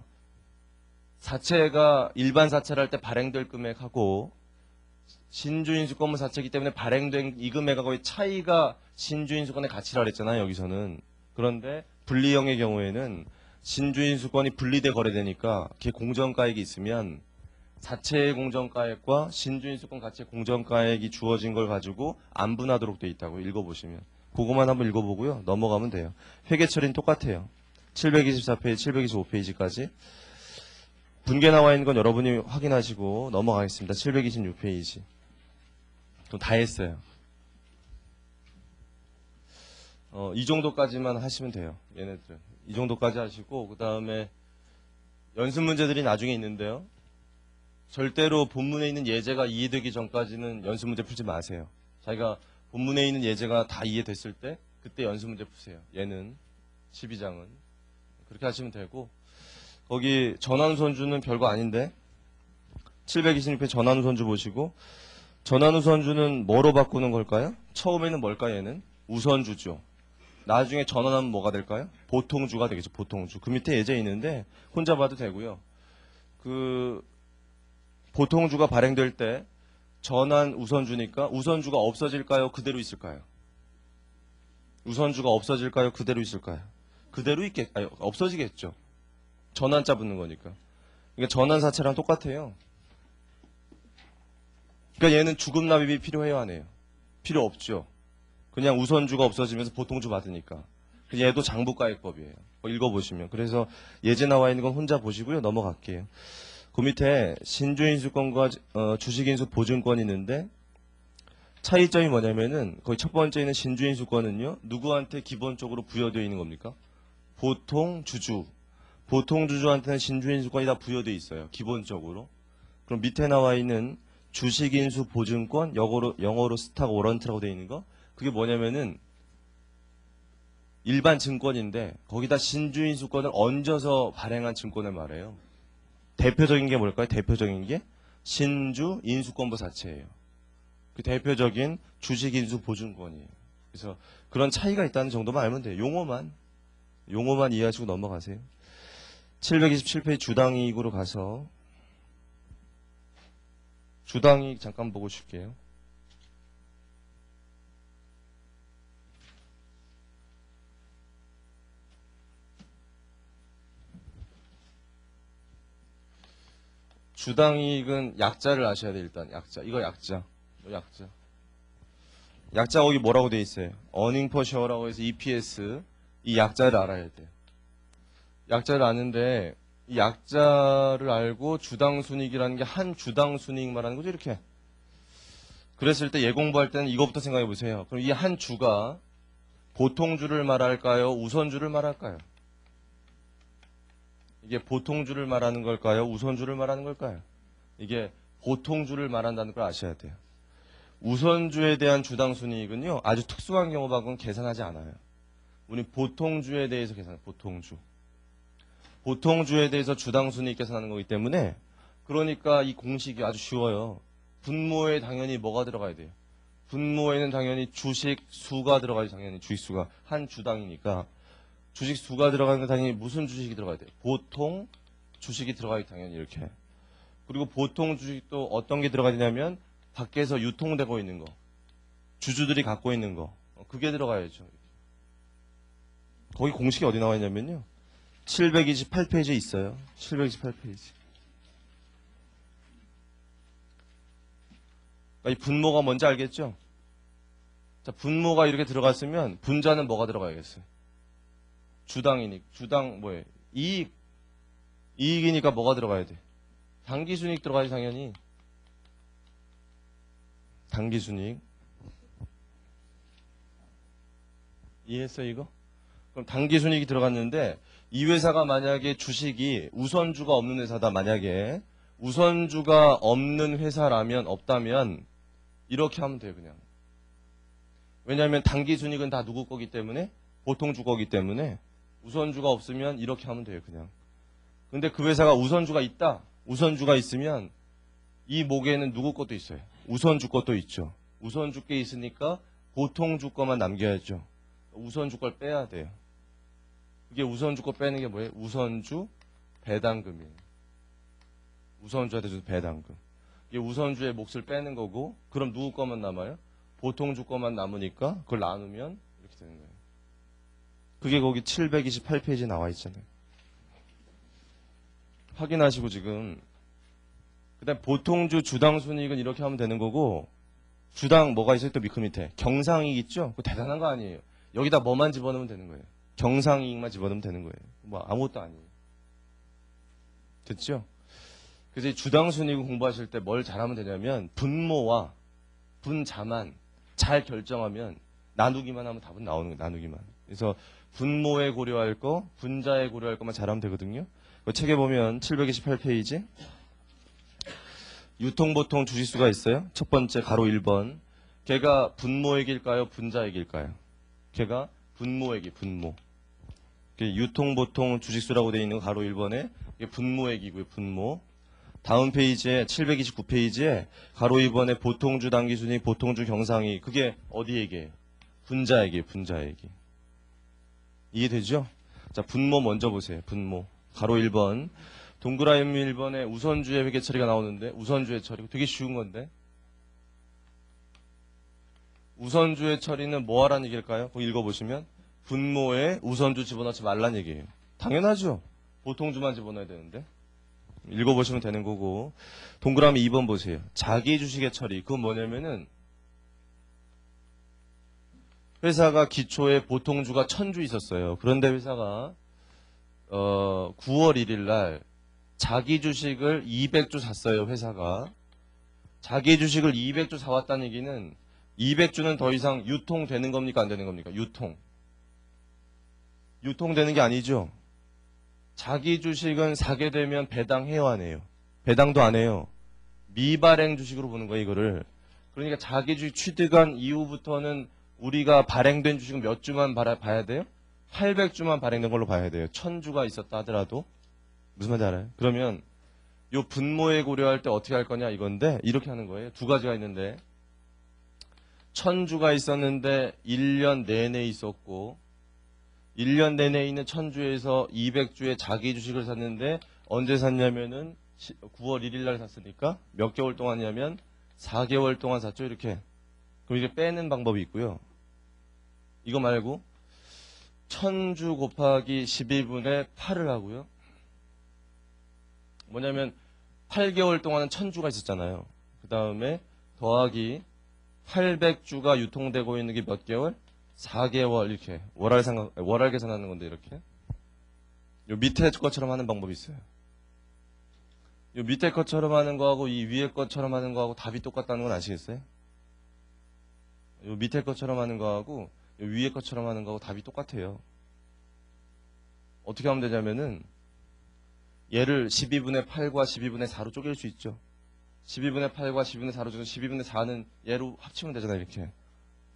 사채가 일반 사채를 할 때 발행될 금액하고 신주인수권물 사채이기 때문에 발행된 이 금액하고의 차이가 신주인수권의 가치라 그랬잖아요. 여기서는. 그런데 분리형의 경우에는 신주인수권이 분리돼 거래되니까 그게 공정가액이 있으면 사채의 공정가액과 신주인수권 가치의 공정가액이 주어진 걸 가지고 안분하도록 돼 있다고 읽어보시면. 그거만 한번 읽어보고요. 넘어가면 돼요. 회계 처리는 똑같아요. 724페이지, 725페이지까지. 분계 나와 있는 건 여러분이 확인하시고 넘어가겠습니다. 726페이지. 그럼 다 했어요. 이 정도까지만 하시면 돼요. 얘네들은. 이 정도까지 하시고 그 다음에 연습 문제들이 나중에 있는데요. 절대로 본문에 있는 예제가 이해되기 전까지는 연습 문제 풀지 마세요. 자기가 본문에 있는 예제가 다 이해됐을 때 그때 연습 문제 푸세요. 얘는 12장은 그렇게 하시면 되고 거기 전환우선주는 별거 아닌데 726회 전환우선주 보시고 전환우선주는 뭐로 바꾸는 걸까요? 처음에는 뭘까요? 얘는 우선주죠. 나중에 전환하면 뭐가 될까요? 보통주가 되겠죠. 보통주. 그 밑에 예제 있는데 혼자 봐도 되고요. 그 보통주가 발행될 때 전환 우선주니까 우선주가 없어질까요? 그대로 있을까요? 우선주가 없어질까요? 그대로 있을까요? 그대로 없어지겠죠. 전환자 붙는 거니까. 그러니까 전환사채랑 똑같아요. 그러니까 얘는 주금 납입이 필요해요, 안 해요? 필요 없죠. 그냥 우선주가 없어지면서 보통주 받으니까. 얘도 장부가액법이에요. 읽어보시면. 그래서 예제 나와 있는 건 혼자 보시고요. 넘어갈게요. 그 밑에 신주인수권과 주식인수 보증권이 있는데 차이점이 뭐냐면은 거기 첫 번째는 신주인수권은요. 누구한테 기본적으로 부여되어 있는 겁니까? 보통 주주. 보통 주주한테는 신주인수권이 다 부여되어 있어요. 기본적으로. 그럼 밑에 나와 있는 주식인수 보증권, 영어로 스탁 워런트라고 되어 있는 거. 그게 뭐냐면은 일반 증권인데 거기다 신주인수권을 얹어서 발행한 증권을 말해요. 대표적인 게 뭘까요? 대표적인 게 신주 인수권부 사채예요. 그 대표적인 주식인수 보증권이에요. 그래서 그런 차이가 있다는 정도만 알면 돼요. 용어만 이해하시고 넘어가세요. 727페이지 주당이익으로 가서 주당이익 잠깐 보고 쉴게요. 주당이익은 약자를 아셔야 돼요. 일단 약자. 이거 약자. 약자 거기 뭐라고 돼 있어요? earning per share라고 해서 EPS 이 약자를 알아야 돼요. 약자를 아는데 이 약자를 알고 주당순이익이라는 게 한 주당순이익 말하는 거죠. 이렇게. 그랬을 때 예공부할 때는 이것부터 생각해 보세요. 그럼 이 한 주가 보통주를 말할까요? 우선주를 말할까요? 이게 보통주를 말하는 걸까요? 우선주를 말하는 걸까요? 이게 보통주를 말한다는 걸 아셔야 돼요. 우선주에 대한 주당순이익은요. 아주 특수한 경우밖은 계산하지 않아요. 우리 보통주에 대해서 계산해요. 보통주. 보통주에 대해서 주당순이익 계산하는 거기 때문에 그러니까 이 공식이 아주 쉬워요. 분모에 당연히 뭐가 들어가야 돼요? 분모에는 당연히 주식수가 들어가야죠. 당연히 주식수가. 한 주당이니까. 주식수가 들어가는 건 당연히 무슨 주식이 들어가야 돼요? 보통 주식이 들어가야 당연히 이렇게. 그리고 보통 주식도 어떤 게 들어가야 되냐면 밖에서 유통되고 있는 거. 주주들이 갖고 있는 거. 그게 들어가야죠. 거기 공식이 어디 나와 있냐면요. 728페이지에 있어요. 728페이지. 이 분모가 뭔지 알겠죠? 자, 분모가 이렇게 들어갔으면 분자는 뭐가 들어가야겠어요? 주당 뭐예요? 이익이니까 뭐가 들어가야 돼? 당기순이익 들어가야지 당연히. 당기순이익. 이해했어 이거? 그럼 당기순이익이 들어갔는데 이 회사가 만약에 주식이 우선주가 없는 회사다. 만약에 우선주가 없는 회사라면 없다면 이렇게 하면 돼요. 그냥. 왜냐하면 당기순이익은 다 누구 거기 때문에 보통주 거기 때문에 우선주가 없으면 이렇게 하면 돼요. 그냥. 근데 그 회사가 우선주가 있다. 우선주가 있으면 이 목에는 누구 것도 있어요. 우선주 것도 있죠. 우선주 게 있으니까 보통주 거만 남겨야죠. 우선주 걸 빼야 돼요. 그게 우선주 거 빼는 게 뭐예요? 우선주 배당금이에요. 우선주한테 준 배당금. 이게 우선주의 몫을 빼는 거고, 그럼 누구 거만 남아요? 보통주 거만 남으니까 그걸 나누면 이렇게 되는 거예요. 그게 거기 728페이지에 나와 있잖아요. 확인하시고 지금. 그 다음 보통주 주당 순이익은 이렇게 하면 되는 거고, 주당 뭐가 있어요? 또 밑에. 경상이익 있죠? 그거 대단한 거 아니에요. 여기다 뭐만 집어넣으면 되는 거예요. 경상이익만 집어넣으면 되는 거예요. 뭐 아무것도 아니에요. 됐죠? 그래서 이 주당 순이익 공부하실 때 뭘 잘하면 되냐면 분모와 분자만 잘 결정하면 나누기만 하면 답은 나오는 거예요. 나누기만. 그래서 분모에 고려할 거, 분자에 고려할 것만 잘하면 되거든요. 그 책에 보면 728페이지 유통보통 주식수가 있어요. 첫 번째 가로 1번. 걔가 분모액일까요? 분자액일까요? 걔가 분모액이 분모. 유통보통 주식수라고 되어 있는 거 가로 1번에 이게 분모액이고요. 분모. 다음 페이지에 729페이지에 가로 2번에 보통주 당기순이익, 보통주 경상이익. 그게 어디 얘기예요? 분자액이에요. 분자액이. 이해되죠? 자, 분모 먼저 보세요. 분모. 가로 1번. 동그라미 1번에 우선주의 회계 처리가 나오는데 우선주의 처리 되게 쉬운 건데 우선주의 처리는 뭐 하라는 얘기일까요? 거기 읽어보시면 분모에 우선주 집어넣지 말라는 얘기예요. 당연하죠. 보통주만 집어넣어야 되는데 읽어보시면 되는 거고 동그라미 2번 보세요. 자기 주식의 처리 그건 뭐냐면은 회사가 기초에 보통주가 1000주 있었어요. 그런데 회사가 9월 1일 날 자기 주식을 200주 샀어요. 회사가. 자기 주식을 200주 사왔다는 얘기는 200주는 더 이상 유통되는 겁니까? 안 되는 겁니까? 유통되는 게 아니죠. 자기 주식은 사게 되면 배당해요, 안 해요? 배당도 안 해요. 미발행 주식으로 보는 거예요, 이거를. 그러니까 자기 주식 취득한 이후부터는 우리가 발행된 주식은 몇 주만 봐야 돼요? 800주만 발행된 걸로 봐야 돼요. 1000주가 있었다 하더라도. 무슨 말인지 알아요? 그러면 요 분모에 고려할 때 어떻게 할 거냐 이건데 이렇게 하는 거예요. 두 가지가 있는데 1000주가 있었는데 1년 내내 있었고 1년 내내 있는 1000주에서 200주의 자기 주식을 샀는데 언제 샀냐면은 9월 1일 날 샀으니까 몇 개월 동안이냐면 4개월 동안 샀죠. 이렇게. 그럼 이게 빼는 방법이 있고요. 이거 말고 1000주 곱하기 12분의 8을 하고요. 뭐냐면 8개월 동안은 1000주가 있었잖아요. 그 다음에 더하기 800주가 유통되고 있는 게 몇 개월? 4개월 이렇게 월할 계산하는 건데 이렇게 요 밑에 것처럼 하는 방법이 있어요. 요 밑에 것처럼 하는 거하고 이 위에 것처럼 하는 거하고 답이 똑같다는 건 아시겠어요? 요 밑에 것처럼 하는 거하고 요 위에 것처럼 하는 거하고 답이 똑같아요. 어떻게 하면 되냐면은 얘를 12분의 8과 12분의 4로 쪼갤 수 있죠. 12분의 8과 12분의 4로 쪼개서 12분의 4는 얘로 합치면 되잖아요. 이렇게.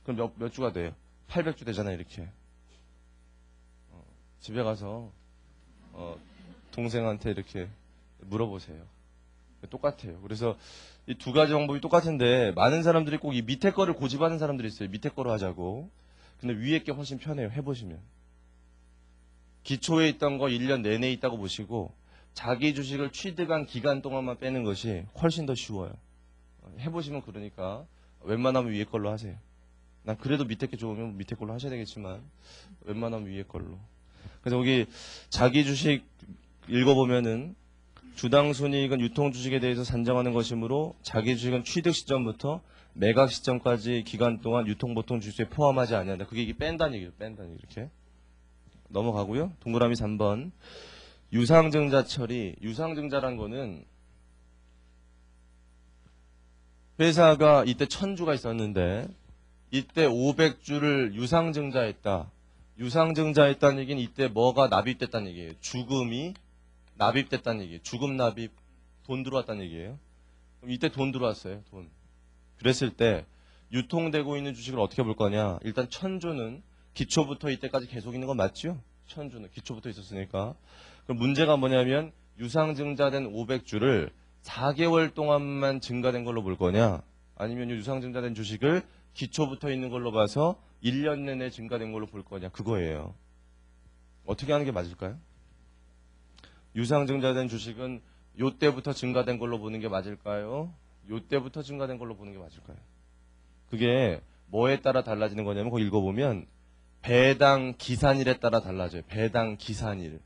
그럼 몇 주가 돼요? 800주 되잖아요. 이렇게. 집에 가서 동생한테 이렇게 물어보세요. 똑같아요. 그래서 이 두 가지 방법이 똑같은데 많은 사람들이 꼭 이 밑에 거를 고집하는 사람들이 있어요. 밑에 거로 하자고. 근데 위에 게 훨씬 편해요. 해보시면. 기초에 있던 거 1년 내내 있다고 보시고 자기 주식을 취득한 기간 동안만 빼는 것이 훨씬 더 쉬워요. 해보시면 그러니까 웬만하면 위에 걸로 하세요. 난 그래도 밑에 게 좋으면 밑에 걸로 하셔야 되겠지만 웬만하면 위에 걸로. 그래서 여기 자기 주식 읽어보면은 주당 순이익은 유통 주식에 대해서 산정하는 것이므로 자기 주식은 취득 시점부터 매각 시점까지 기간 동안 유통 보통 주식에 포함하지 않는다. 그게 이게 뺀다는 얘기예요. 뺀다는 얘기. 이렇게 넘어가고요. 동그라미 3번. 유상증자 처리. 유상증자란 거는 회사가 이때 1000주가 있었는데 이때 500주를 유상증자했다. 유상증자했다는 얘기는 이때 뭐가 납입됐다는 얘기예요. 죽음이 납입됐다는 얘기예요. 죽음 납입, 돈 들어왔다는 얘기예요. 그럼 이때 돈 들어왔어요. 돈. 그랬을 때 유통되고 있는 주식을 어떻게 볼 거냐. 일단 천주는 기초부터 이때까지 계속 있는 건 맞죠? 천주는 기초부터 있었으니까. 그럼 문제가 뭐냐면 유상증자된 500주를 4개월 동안만 증가된 걸로 볼 거냐, 아니면 유상증자된 주식을 기초부터 있는 걸로 봐서 1년 내내 증가된 걸로 볼 거냐, 그거예요. 어떻게 하는 게 맞을까요? 유상증자된 주식은 요때부터 증가된 걸로 보는 게 맞을까요? 요때부터 증가된 걸로 보는 게 맞을까요? 그게 뭐에 따라 달라지는 거냐면 거기 읽어보면 배당 기산일에 따라 달라져요. 배당 기산일.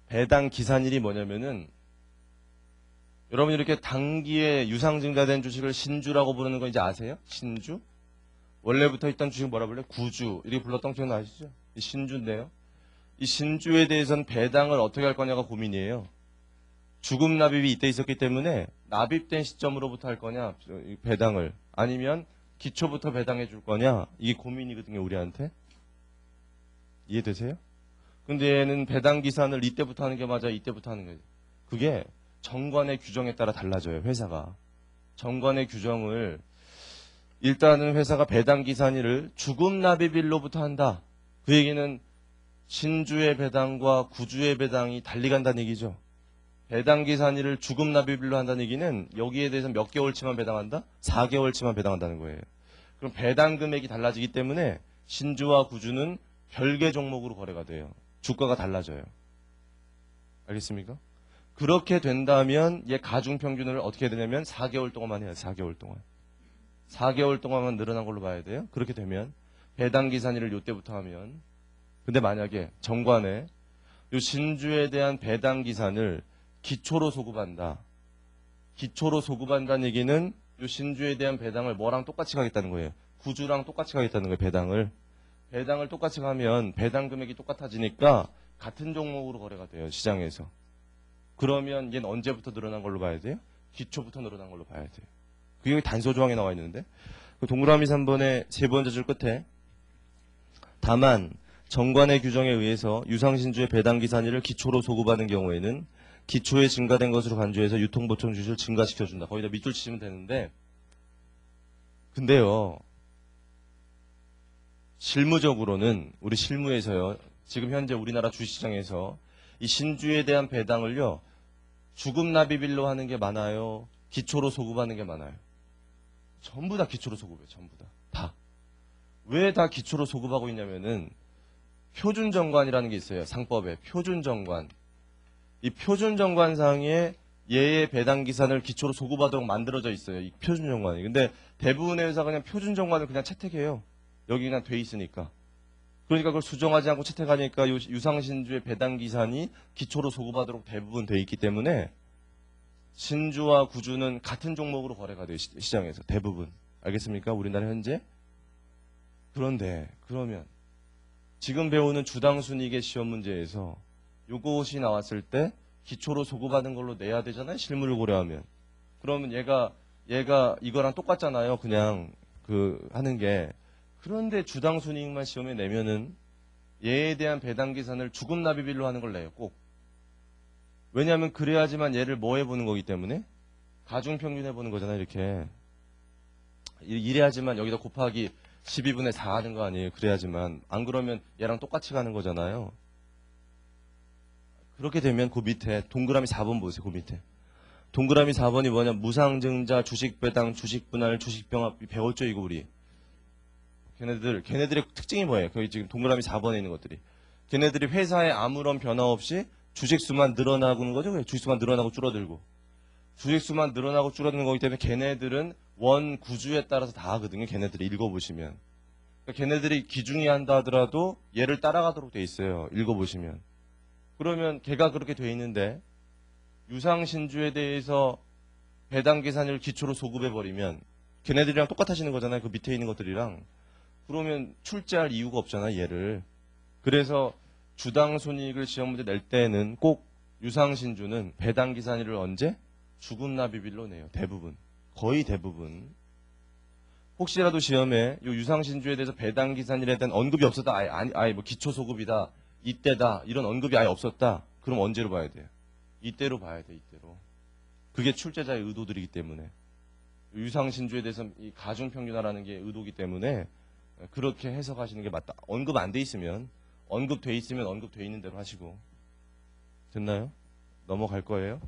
배당 기산일이 뭐냐면은 여러분 이렇게 단기에 유상증자된 주식을 신주라고 부르는 거 이제 아세요? 신주? 원래부터 있던 주식 뭐라 불러요? 구주. 이렇게 불렀던 거 기억나시죠? 이 신주인데요. 이 신주에 대해서는 배당을 어떻게 할 거냐가 고민이에요. 주금 납입이 이때 있었기 때문에 납입된 시점으로부터 할 거냐, 배당을. 아니면 기초부터 배당해 줄 거냐, 이게 고민이거든요, 우리한테. 이해되세요? 근데 얘는 배당 기산을 이때부터 하는 게 맞아요? 이때부터 하는 거예요? 그게 정관의 규정에 따라 달라져요, 회사가. 정관의 규정을 일단은 회사가 배당 기산일을 주금 납입일로부터 한다. 그 얘기는 신주의 배당과 구주의 배당이 달리 간다는 얘기죠. 배당 기산일을 주금 납입일로 한다는 얘기는 여기에 대해서 몇 개월치만 배당한다? 4개월치만 배당한다는 거예요. 그럼 배당 금액이 달라지기 때문에 신주와 구주는 별개 종목으로 거래가 돼요. 주가가 달라져요. 알겠습니까? 그렇게 된다면 얘 가중평균을 어떻게 해야 되냐면 4개월 동안만 해야 돼요. 4개월 동안. 4개월 동안만 늘어난 걸로 봐야 돼요. 그렇게 되면 배당 기산일을 요때부터 하면, 근데 만약에 정관에 요 신주에 대한 배당 기산을 기초로 소급한다. 기초로 소급한다는 얘기는 요 신주에 대한 배당을 뭐랑 똑같이 가겠다는 거예요. 구주랑 똑같이 가겠다는 거예요. 배당을 똑같이 가면 배당 금액이 똑같아지니까 같은 종목으로 거래가 돼요. 시장에서. 그러면 얘는 언제부터 늘어난 걸로 봐야 돼요? 기초부터 늘어난 걸로 봐야 돼요. 그게 여기 단서 조항에 나와 있는데, 동그라미 3번의 세 번째 줄 끝에 다만 정관의 규정에 의해서 유상신주의 배당 기산일을 기초로 소급하는 경우에는 기초에 증가된 것으로 간주해서 유통보청 주식을 증가시켜준다. 거기다 밑줄 치시면 되는데, 근데요, 실무적으로는 우리 실무에서요, 지금 현재 우리나라 주식시장에서 이 신주에 대한 배당을요, 주금 납입일로 하는 게 많아요, 기초로 소급하는 게 많아요? 전부 다 기초로 소급해요. 전부 다. 다. 왜 다 기초로 소급하고 있냐면은 표준정관이라는 게 있어요. 상법에. 표준정관. 이 표준정관상에 얘의 배당 기산을 기초로 소급하도록 만들어져 있어요. 이 표준정관이. 근데 대부분의 회사가 그냥 표준정관을 그냥 채택해요. 여기 그냥 돼 있으니까. 그러니까 그걸 수정하지 않고 채택하니까 유상신주의 배당 기산이 기초로 소급하도록 대부분 돼 있기 때문에 신주와 구주는 같은 종목으로 거래가 돼요. 시장에서. 대부분. 알겠습니까? 우리나라 현재. 그런데 그러면 지금 배우는 주당순이익의 시험 문제에서 요것이 나왔을 때 기초로 소급하는 걸로 내야 되잖아요. 실물을 고려하면. 그러면 얘가 이거랑 똑같잖아요. 그냥 하는 게. 그런데 주당순이익만 시험에 내면은 얘에 대한 배당 계산을 주금 납입일로 하는 걸 내요. 꼭. 왜냐하면 그래야지만 얘를 뭐 해보는 거기 때문에 가중평균 해보는 거잖아요. 이렇게. 이래야지만 여기다 곱하기 12분의 4 하는 거 아니에요. 그래야지만. 안 그러면 얘랑 똑같이 가는 거잖아요. 그렇게 되면 그 밑에 동그라미 4번 보세요. 그 밑에. 동그라미 4번이 뭐냐. 무상증자, 주식배당, 주식분할, 주식병합 배웠죠. 이거 우리. 걔네들의 특징이 뭐예요? 거기 지금 동그라미 4번에 있는 것들이. 걔네들이 회사에 아무런 변화 없이 주식수만 늘어나고는 거죠. 주식수만 늘어나고 줄어들고. 주식수만 늘어나고 줄어드는 거기 때문에 걔네들은 원 구주에 따라서 다 하거든요. 걔네들이 읽어보시면. 그러니까 걔네들이 기중이 한다 하더라도 얘를 따라가도록 돼 있어요. 읽어보시면. 그러면 걔가 그렇게 돼 있는데 유상신주에 대해서 배당 계산을 기초로 소급해버리면 걔네들이랑 똑같아지는 거잖아요. 그 밑에 있는 것들이랑. 그러면 출제할 이유가 없잖아요. 얘를. 그래서 주당 손익을 시험 문제 낼 때는 꼭 유상신주는 배당 계산일을 언제? 주금 납입일로 내요. 대부분. 거의 대부분. 혹시라도 시험에 요 유상신주에 대해서 배당기산일에 대한 언급이 없었다. 아예 뭐 기초소급이다. 이때다. 이런 언급이 아예 없었다. 그럼 언제로 봐야 돼요? 이때로 봐야 돼. 이때로. 그게 출제자의 의도들이기 때문에. 유상신주에 대해서 이 가중평균화라는 게 의도기 때문에 그렇게 해석하시는 게 맞다. 언급 안 돼 있으면 언급돼 있는 대로 하시고. 됐나요? 넘어갈 거예요.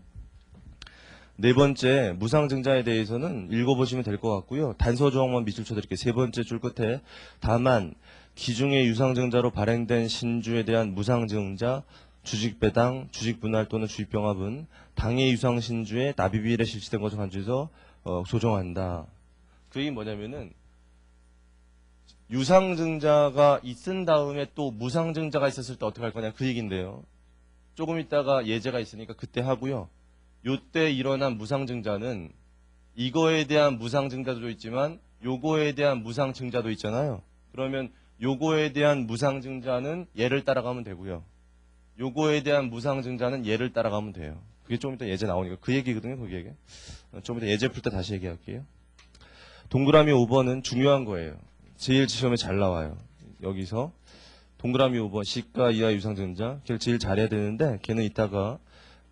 네 번째 무상증자에 대해서는 읽어보시면 될 것 같고요. 단서 조항만 밑줄 쳐드릴게요. 세 번째 줄 끝에 다만 기중의 유상증자로 발행된 신주에 대한 무상증자, 주식배당, 주식분할 또는 주식병합은 당해 유상신주의 납입일에 실시된 것을 간주해서 조정한다. 그 얘기 뭐냐면은 유상증자가 있은 다음에 또 무상증자가 있었을 때 어떻게 할 거냐 그 얘기인데요. 조금 있다가 예제가 있으니까 그때 하고요. 요때 일어난 무상증자는 이거에 대한 무상증자도 있지만 요거에 대한 무상증자도 있잖아요. 그러면 요거에 대한 무상증자는 얘를 따라가면 되고요. 요거에 대한 무상증자는 얘를 따라가면 돼요. 그게 조금 이따 예제 나오니까 그 얘기거든요. 그 얘기. 좀 이따 예제 풀 때 다시 얘기할게요. 동그라미 5번은 중요한 거예요. 제일 시험에 잘 나와요. 여기서 동그라미 5번 시가 이하 유상증자 걔를 제일 잘해야 되는데 걔는 이따가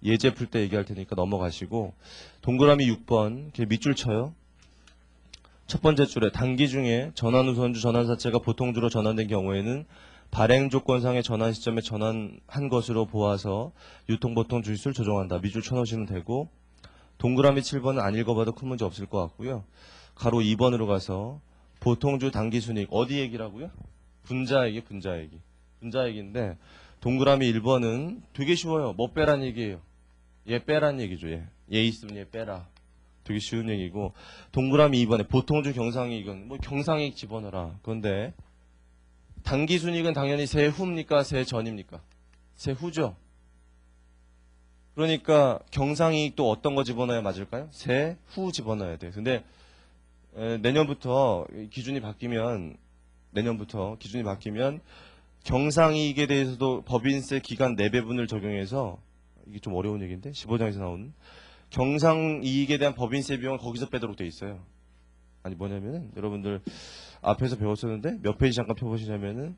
예제 풀 때 얘기할 테니까 넘어가시고 동그라미 6번 걔 밑줄 쳐요. 첫 번째 줄에 단기 중에 전환우선주 전환사채가 보통주로 전환된 경우에는 발행 조건상의 전환 시점에 전환한 것으로 보아서 유통보통 주식수를 조정한다. 밑줄 쳐놓으시면 되고 동그라미 7번은 안 읽어봐도 큰 문제 없을 것 같고요. 가로 2번으로 가서 보통주 단기순이익 어디 얘기라고요? 분자액이 분자액인데 동그라미 1번은 되게 쉬워요. 뭐 빼란 얘기예요? 얘 빼란 얘기죠. 얘 있으면 얘 빼라. 되게 쉬운 얘기고 동그라미 2번에 보통주 경상이익은 뭐 경상이익 집어넣어라. 그런데 단기순이익은 당연히 세후입니까? 세전입니까? 세후죠. 그러니까 경상이익도 어떤 거 집어넣어야 맞을까요? 세후 집어넣어야 돼요. 근데 내년부터 기준이 바뀌면 경상이익에 대해서도 법인세 기간 4배분을 적용해서 이게 좀 어려운 얘기인데 15장에서 나오는 경상이익에 대한 법인세 비용을 거기서 빼도록 돼 있어요. 아니 뭐냐면은 여러분들 앞에서 배웠었는데 몇 페이지 잠깐 펴보시냐면은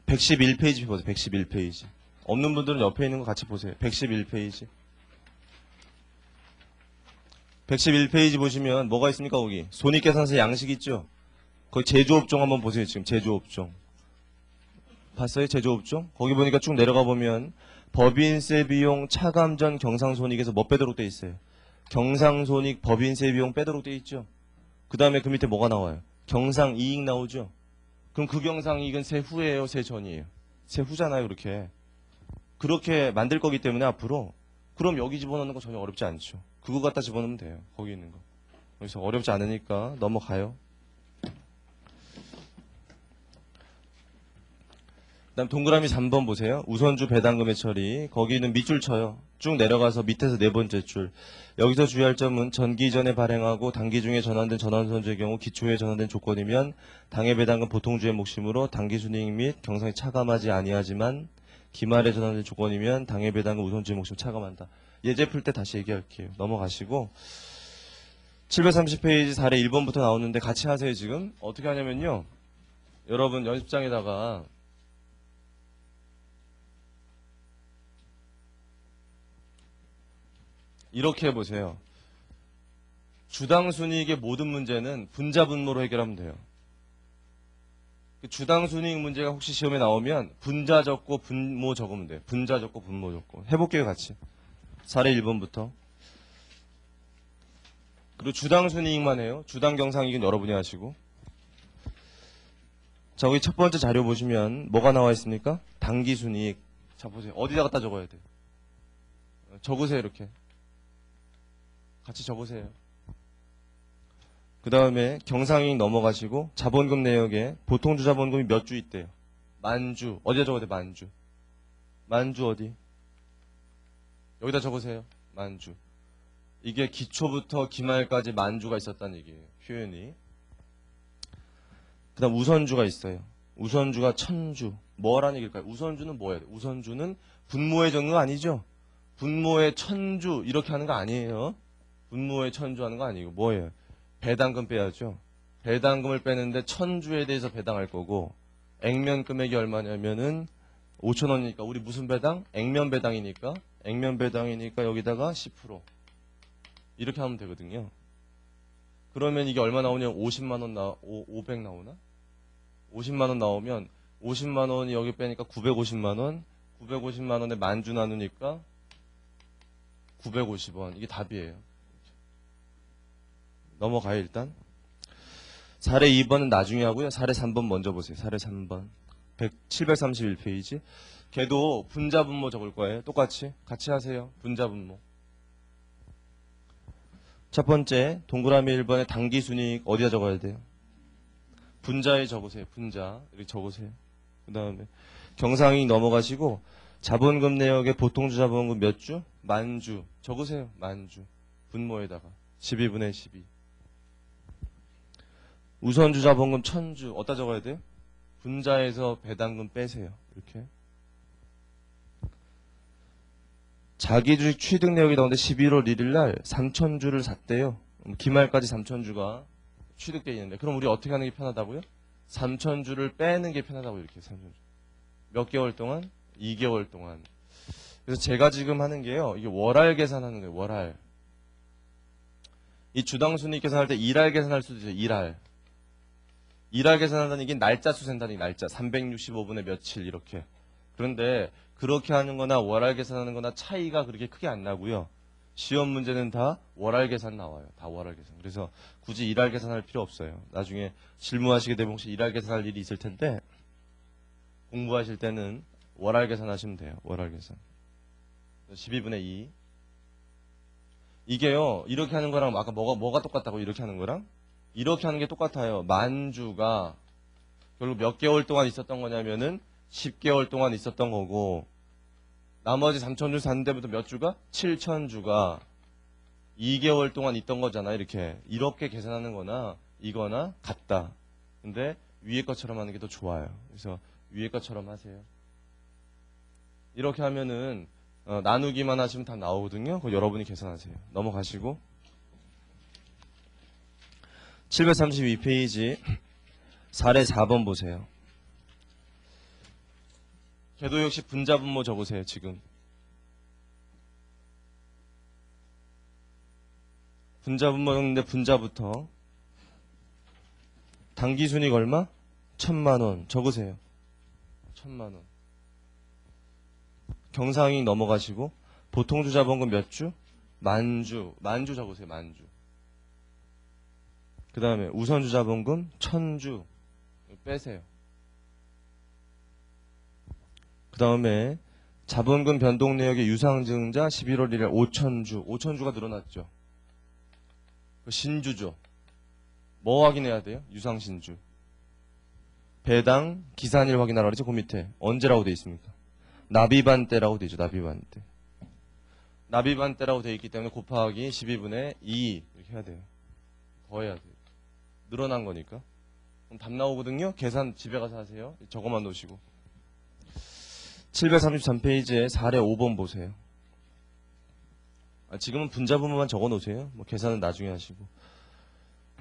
111페이지 펴보세요. 111페이지. 없는 분들은 옆에 있는 거 같이 보세요. 111페이지. 111페이지 보시면 뭐가 있습니까 거기? 손익계산서 양식 있죠? 거기 제조업종 한번 보세요. 지금 제조업종. 봤어요? 제조업종? 거기 보니까 쭉 내려가 보면 법인세 비용 차감 전 경상손익에서 뭐 빼도록 돼 있어요? 경상손익 법인세 비용 빼도록 돼 있죠? 그 다음에 그 밑에 뭐가 나와요? 경상이익 나오죠? 그럼 그 경상이익은 세후예요? 세전이에요? 세후잖아요. 그렇게 만들 거기 때문에 앞으로 그럼 여기 집어넣는 거 전혀 어렵지 않죠. 그거 갖다 집어넣으면 돼요. 거기 있는 거. 그래서 어렵지 않으니까 넘어가요. 그다음 동그라미 3번 보세요. 우선주 배당금의 처리. 거기는 밑줄 쳐요. 쭉 내려가서 밑에서 네 번째 줄. 여기서 주의할 점은 전기 이전에 발행하고 단기 중에 전환된 전환선주의 경우 기초에 전환된 조건이면 당해 배당금 보통주의 몫이므로 단기 순이익 및 경상이 차감하지 아니하지만 기말에 전환된 조건이면 당해 배당금 우선주의 몫을 차감한다. 예제 풀 때 다시 얘기할게요. 넘어가시고 730페이지 4례 1번부터 나오는데 같이 하세요. 지금 어떻게 하냐면요. 여러분 연습장에다가 이렇게 해보세요. 주당순이익의 모든 문제는 분자분모로 해결하면 돼요. 주당순이익 문제가 혹시 시험에 나오면 분자 적고 분모 적으면 돼요. 분자 적고 분모 적고. 해볼게요 같이. 4례 1번부터. 그리고 주당순이익만 해요. 주당경상이익은 여러분이 하시고. 자, 여기 첫 번째 자료 보시면 뭐가 나와 있습니까? 당기순이익. 자, 보세요. 어디다 갖다 적어야 돼요? 적으세요 이렇게. 같이 적으세요. 그 다음에 경상이익 넘어가시고 자본금 내역에 보통주 자본금이 몇 주 있대요? 만주. 어디다 적어야 돼? 만주. 만주 어디? 여기다 적으세요. 만주. 이게 기초부터 기말까지 만주가 있었다는 얘기예요. 표현이. 그 다음 우선주가 있어요. 우선주가 1000주. 뭐라는 얘기일까요? 우선주는 뭐예요? 우선주는 분모에 적는 거 아니죠? 분모에 천주 이렇게 하는 거 아니에요. 분모에 천주 하는 거 아니고 뭐예요? 배당금 빼야죠. 배당금을 빼는데 천주에 대해서 배당할 거고 액면 금액이 얼마냐면은 5,000원이니까 우리 무슨 배당? 액면 배당이니까 여기다가 10% 이렇게 하면 되거든요. 그러면 이게 얼마 나오냐면 50만 원 500 나오나? 50만 원 나오면 50만 원이 여기 빼니까 950만 원, 950만 원에 만주 나누니까 950원. 이게 답이에요. 넘어가요, 일단. 사례 2번은 나중에 하고요. 사례 3번 먼저 보세요. 사례 3번. 731페이지. 걔도 분자 분모 적을 거예요. 똑같이. 같이 하세요. 분자 분모. 첫 번째, 동그라미 1번에 당기순이익 어디다 적어야 돼요? 분자에 적으세요. 분자. 이렇게 적으세요. 그 다음에 경상이익 넘어가시고 자본금 내역의 보통주 자본금 몇 주? 만주. 적으세요. 만주. 분모에다가 12분의 12. 우선주 자본금 1000주. 어디다 적어야 돼요? 분자에서 배당금 빼세요. 이렇게. 자기주식 취득 내역이 나오는데 11월 1일 날 3000주를 샀대요. 기말까지 3000주가 취득되어 있는데 그럼 우리 어떻게 하는 게 편하다고요? 3000주를 빼는 게 편하다고 이렇게 3000주. 몇 개월 동안? 2개월 동안. 그래서 제가 지금 하는 게요. 이게 월할 계산하는 거예요. 월할. 이 주당 순이익 계산할 때 일할 계산할 수도 있어요. 일할. 일할 계산한다는 이게 날짜 수 센다는 날짜. 365분의 며칠 이렇게. 그런데 그렇게 하는 거나 월할 계산하는 거나 차이가 그렇게 크게 안 나고요. 시험 문제는 다 월할 계산 나와요. 다 월할 계산. 그래서 굳이 일할 계산할 필요 없어요. 나중에 실무하시게 되면 혹시 일할 계산할 일이 있을 텐데 공부하실 때는 월할 계산하시면 돼요. 월할 계산. 12분의 2. 이게요. 이렇게 하는 거랑 아까 뭐가 똑같다고 이렇게 하는 거랑 이렇게 하는 게 똑같아요. 만주가 결국 몇 개월 동안 있었던 거냐면은 10개월 동안 있었던 거고 나머지 3000주 산 데부터 몇 주가? 7000주가 2개월 동안 있던 거잖아. 이렇게 계산하는 거나 이거나 같다. 근데 위에 것처럼 하는 게 더 좋아요. 그래서 위에 것처럼 하세요. 이렇게 하면은 나누기만 하시면 다 나오거든요. 그거 여러분이 계산하세요. 넘어가시고 732페이지 사례 4번 보세요. 걔도 역시 분자 분모 적으세요. 지금 분자 분모 적는데 분자부터 당기순이익 얼마? 1000만원 적으세요. 1000만원. 경상이익 넘어가시고 보통주 자본금 몇 주? 만주 적으세요. 만주. 그 다음에 우선주 자본금 1000주 빼세요. 그 다음에 자본금 변동 내역의 유상증자 11월 1일 5000주가 늘어났죠. 신주죠. 뭐 확인해야 돼요? 유상신주. 배당 기산일 확인하라 그러죠. 그 밑에 언제라고 되어 있습니까? 납입한 때라고 되어 있죠. 납입한 때. 납입한 때라고 되어 있기 때문에 곱하기 12분의 2 이렇게 해야 돼요. 더해야 돼요. 늘어난 거니까. 그럼 답 나오거든요. 계산 집에 가서 하세요. 저거만 놓으시고. 733페이지에 사례 5번 보세요. 지금은 분자 분모만 적어 놓으세요. 뭐 계산은 나중에 하시고.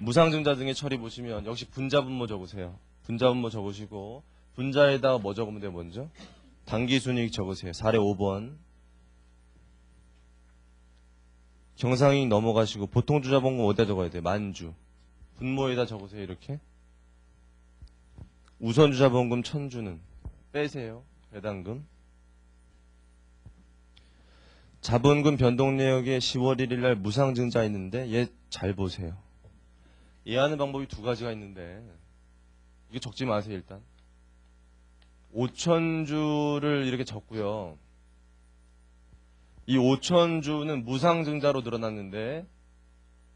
무상증자 등의 처리 보시면 역시 분자 분모 적으세요. 분자 분모 적으시고 분자에다가 뭐 적으면 돼요? 먼저 당기순이익 적으세요. 사례 5번. 경상이익 넘어가시고 보통주 자본금 어디다 적어야 돼요? 만주. 분모에다 적으세요. 이렇게. 우선주 자본금 1000주는 빼세요. 배당금. 자본금 변동 내역에 10월 1일 날 무상증자 있는데 얘 잘 보세요. 이해하는 방법이 두 가지가 있는데 이게 적지 마세요. 일단 5000주를 이렇게 적고요. 이 5000주는 무상증자로 늘어났는데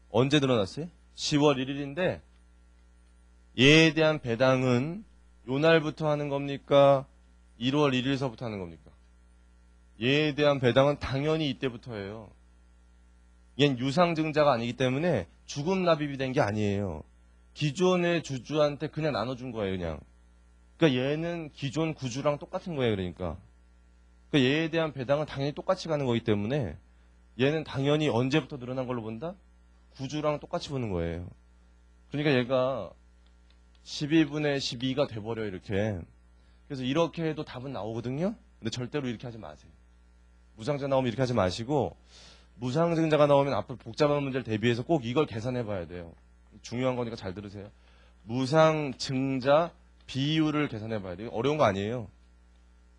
언제 늘어났어요? 10월 1일인데 얘에 대한 배당은 요 날부터 하는 겁니까? 1월 1일서부터 하는 겁니까? 얘에 대한 배당은 당연히 이때부터예요. 얜 유상증자가 아니기 때문에 주금 납입이 된 게 아니에요. 기존의 주주한테 그냥 나눠준 거예요. 그냥. 그러니까 얘는 기존 구주랑 똑같은 거예요. 그러니까 그러니까 얘에 대한 배당은 당연히 똑같이 가는 거기 때문에 얘는 당연히 언제부터 늘어난 걸로 본다? 구주랑 똑같이 보는 거예요. 그러니까 얘가 12분의 12가 돼버려요, 이렇게. 그래서 이렇게 해도 답은 나오거든요? 근데 절대로 이렇게 하지 마세요. 무상증자 나오면 이렇게 하지 마시고, 무상증자가 나오면 앞으로 복잡한 문제를 대비해서 꼭 이걸 계산해 봐야 돼요. 중요한 거니까 잘 들으세요. 무상증자 비율을 계산해 봐야 돼요. 어려운 거 아니에요.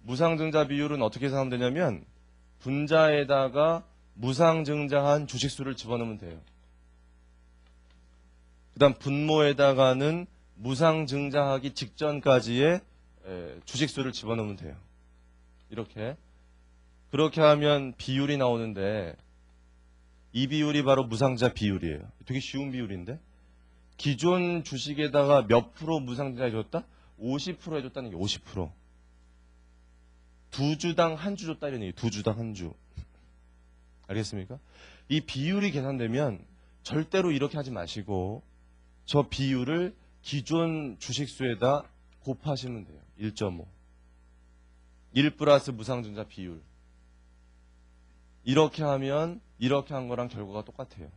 무상증자 비율은 어떻게 계산하면 되냐면, 분자에다가 무상증자한 주식수를 집어넣으면 돼요. 그 다음 분모에다가는 무상증자하기 직전까지의 주식수를 집어넣으면 돼요. 이렇게. 그렇게 하면 비율이 나오는데 이 비율이 바로 무상증자 비율이에요. 되게 쉬운 비율인데 기존 주식에다가 몇 프로 무상증자 해줬다? 50% 해줬다는 게 50%. 두 주당 한 주 줬다 이런 얘기. 두 주당 한 주. 알겠습니까? 이 비율이 계산되면 절대로 이렇게 하지 마시고 저 비율을 기존 주식수에다 곱하시면 돼요. 1.5. 1 플러스 무상증자 비율. 이렇게 하면 이렇게 한 거랑 결과가 똑같아요.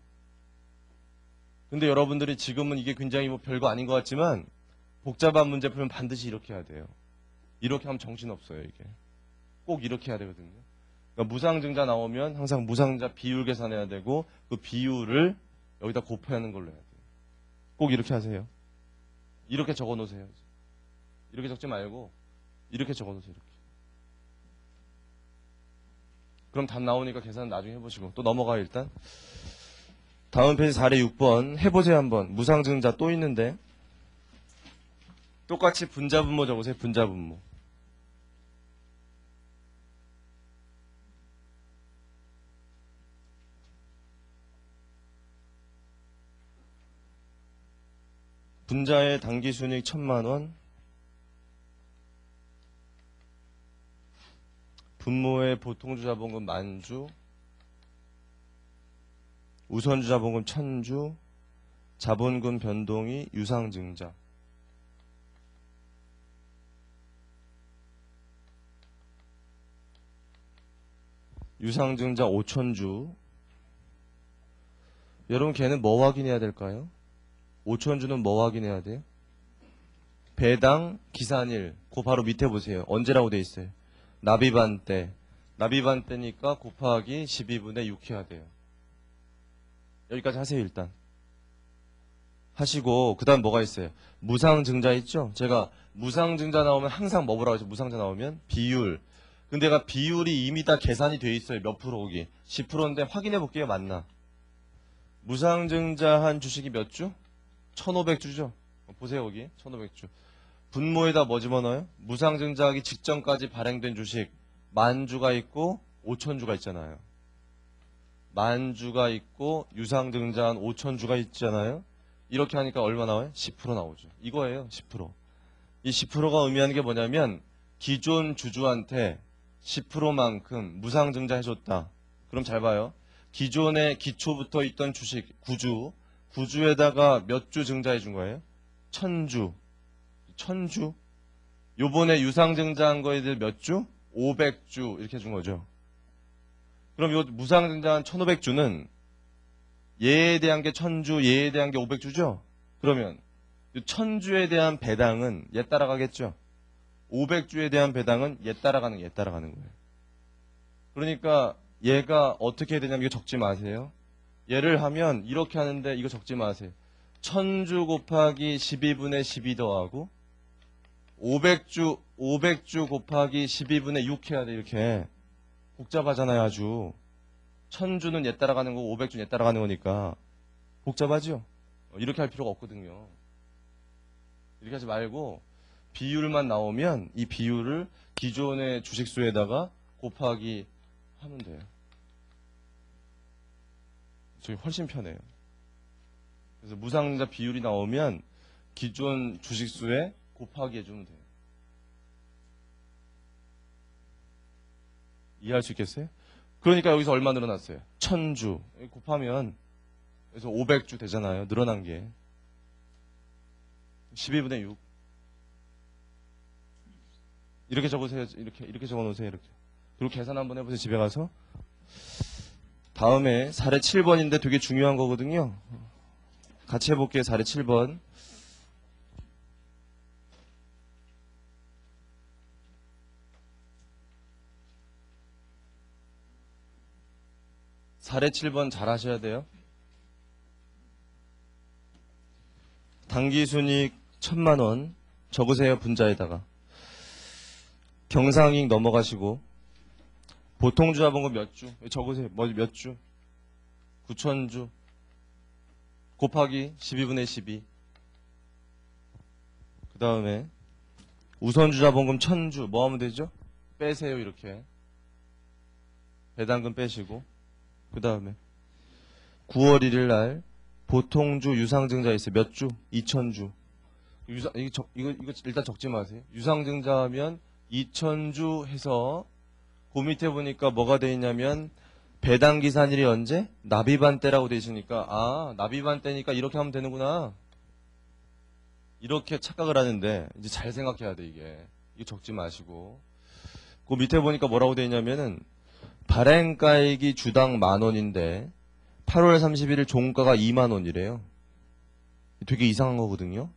근데 여러분들이 지금은 이게 굉장히 뭐 별거 아닌 것 같지만 복잡한 문제 풀면 반드시 이렇게 해야 돼요. 이렇게 하면 정신없어요, 이게. 꼭 이렇게 해야 되거든요. 그러니까 무상증자 나오면 항상 무상증자 비율 계산해야 되고 그 비율을 여기다 곱해야 하는 걸로 해야 돼요. 꼭 이렇게 하세요. 이렇게 적어 놓으세요. 이렇게 적지 말고 이렇게 적어 놓으세요. 이렇게. 그럼 답 나오니까 계산 나중에 해보시고 또 넘어가요 일단. 다음 페이지 4례 6번 해보세요 한번. 무상증자 또 있는데 똑같이 분자분모 적으세요. 분자분모. 분자의 당기순이익 1000만원, 분모의 보통주자본금 10,000주, 우선주자본금 1000주, 자본금 변동이 유상증자. 유상증자 5,000주. 여러분 걔는 뭐 확인해야 될까요? 5,000주는 뭐 확인해야 돼요? 배당 기산일. 그 바로 밑에 보세요. 언제라고 돼 있어요? 납입한 때. 납입한 때니까 곱하기 12분의 6 해야 돼요. 여기까지 하세요 일단. 하시고 그 다음 뭐가 있어요? 무상증자 있죠? 제가 무상증자 나오면 항상 뭐 보라고 했죠? 무상증자 나오면 비율. 근데 내가 비율이 이미 다 계산이 돼 있어요. 몇 프로기? 10%인데 확인해 볼게요. 맞나? 무상증자한 주식이 몇 주? 1,500주죠? 보세요 여기 1,500주. 분모에다 뭐 집어넣어요? 무상증자하기 직전까지 발행된 주식 10,000주가 있고 5,000주가 있잖아요. 10,000주가 있고 유상증자한 5,000주가 있잖아요. 이렇게 하니까 얼마 나와요? 10% 나오죠. 이거예요. 10%. 이 10%가 의미하는 게 뭐냐면 기존 주주한테 10%만큼 무상증자 해줬다. 그럼 잘 봐요. 기존에 기초부터 있던 주식 9주에다가 몇 주 증자해 준 거예요? 1,000주. 1,000주? 요번에 유상증자한 거에 대해 몇 주? 500주 이렇게 준 거죠. 그럼 요 무상증자한 1,500주는 얘에 대한 게 1,000주, 얘에 대한 게 500주죠? 그러면 1,000주에 대한 배당은 얘 따라가겠죠? 500주에 대한 배당은 얘 따라가는 거예요. 그러니까 얘가 어떻게 해야 되냐면 이거 적지 마세요. 얘를 하면 이렇게 하는데 이거 적지 마세요. 1,000주 곱하기 12분의 12 더하고 500주 곱하기 12분의 6 해야 돼. 이렇게 복잡하잖아요. 아주 1,000주는 얘 따라가는 거고 500주는 얘 따라가는 거니까 복잡하죠. 이렇게 할 필요가 없거든요. 이렇게 하지 말고 비율만 나오면 이 비율을 기존의 주식수에다가 곱하기 하면 돼요. 저기 훨씬 편해요. 그래서 무상증자 비율이 나오면 기존 주식수에 곱하기 해주면 돼요. 이해할 수 있겠어요? 그러니까 여기서 얼마 늘어났어요? 1,000주. 곱하면 그래서 500주 되잖아요. 늘어난 게. 12분의 6. 이렇게 적으세요. 이렇게 적어 놓으세요. 이렇게. 그리고 계산 한번 해보세요. 집에 가서. 다음에 사례 7번인데 되게 중요한 거거든요. 같이 해볼게요. 사례 7번. 사례 7번 잘 하셔야 돼요. 당기순이익 1000만원 적으세요. 분자에다가. 경상이익 넘어가시고 보통주자본금 몇 주? 적으세요. 몇 주? 9,000주 곱하기 12분의 12. 그 다음에 우선주자본금 1,000주 뭐 하면 되죠? 빼세요. 이렇게 배당금 빼시고 그 다음에 9월 1일 날 보통주 유상증자 있어요. 몇 주? 2,000주. 이거 일단 적지 마세요. 유상증자 하면 2,000주 해서 그 밑에 보니까 뭐가 돼 있냐면 배당기산일이 언제? 납입한 때라고 돼 있으니까 아 납입한 때니까 이렇게 하면 되는구나. 이렇게 착각을 하는데 이제 잘 생각해야 돼 이게. 이거 적지 마시고 그 밑에 보니까 뭐라고 돼 있냐면은 발행가액이 주당 10,000원인데 8월 31일 종가가 20,000원이래요. 되게 이상한 거거든요.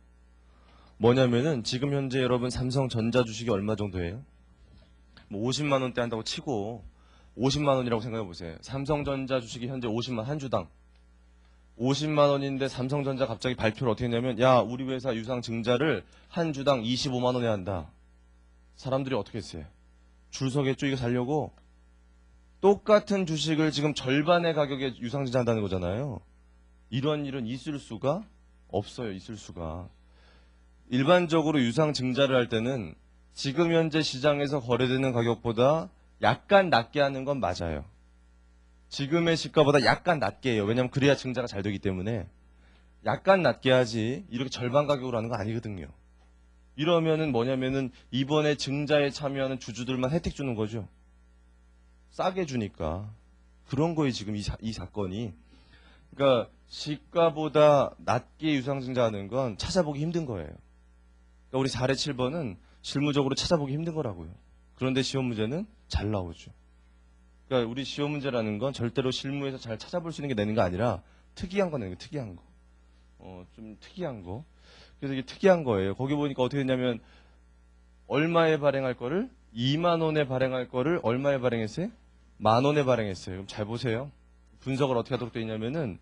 뭐냐면은 지금 현재 여러분 삼성전자 주식이 얼마 정도예요? 뭐 50만 원대 한다고 치고 50만 원이라고 생각해 보세요. 삼성전자 주식이 현재 50만 한 주당 50만 원인데 삼성전자 갑자기 발표를 어떻게 했냐면 야 우리 회사 유상 증자를 한 주당 25만 원에 한다. 사람들이 어떻게 했어요? 줄 서겠죠. 이거 살려고. 똑같은 주식을 지금 절반의 가격에 유상 증자한다는 거잖아요. 이런 일은 있을 수가 없어요. 있을 수가. 일반적으로 유상 증자를 할 때는 지금 현재 시장에서 거래되는 가격보다 약간 낮게 하는 건 맞아요. 지금의 시가보다 약간 낮게 해요. 왜냐하면 그래야 증자가 잘 되기 때문에 약간 낮게 하지 이렇게 절반 가격으로 하는 거 아니거든요. 이러면은 뭐냐면은 이번에 증자에 참여하는 주주들만 혜택 주는 거죠. 싸게 주니까. 그런 거예요 지금 이 사건이. 그러니까 시가보다 낮게 유상증자하는 건 찾아보기 힘든 거예요. 그러니까 우리 4례 7번은 실무적으로 찾아보기 힘든 거라고요. 그런데 시험 문제는 잘 나오죠. 그러니까 우리 시험 문제라는 건 절대로 실무에서 잘 찾아볼 수 있는 게 내는 게 아니라 특이한 거 내는 거, 특이한 거. 좀 특이한 거. 그래서 이게 특이한 거예요. 거기 보니까 어떻게 됐냐면 얼마에 발행할 거를 2만 원에 발행할 거를 얼마에 발행했어요? 10,000원에 발행했어요. 그럼 잘 보세요. 분석을 어떻게 하도록 되어 있냐면은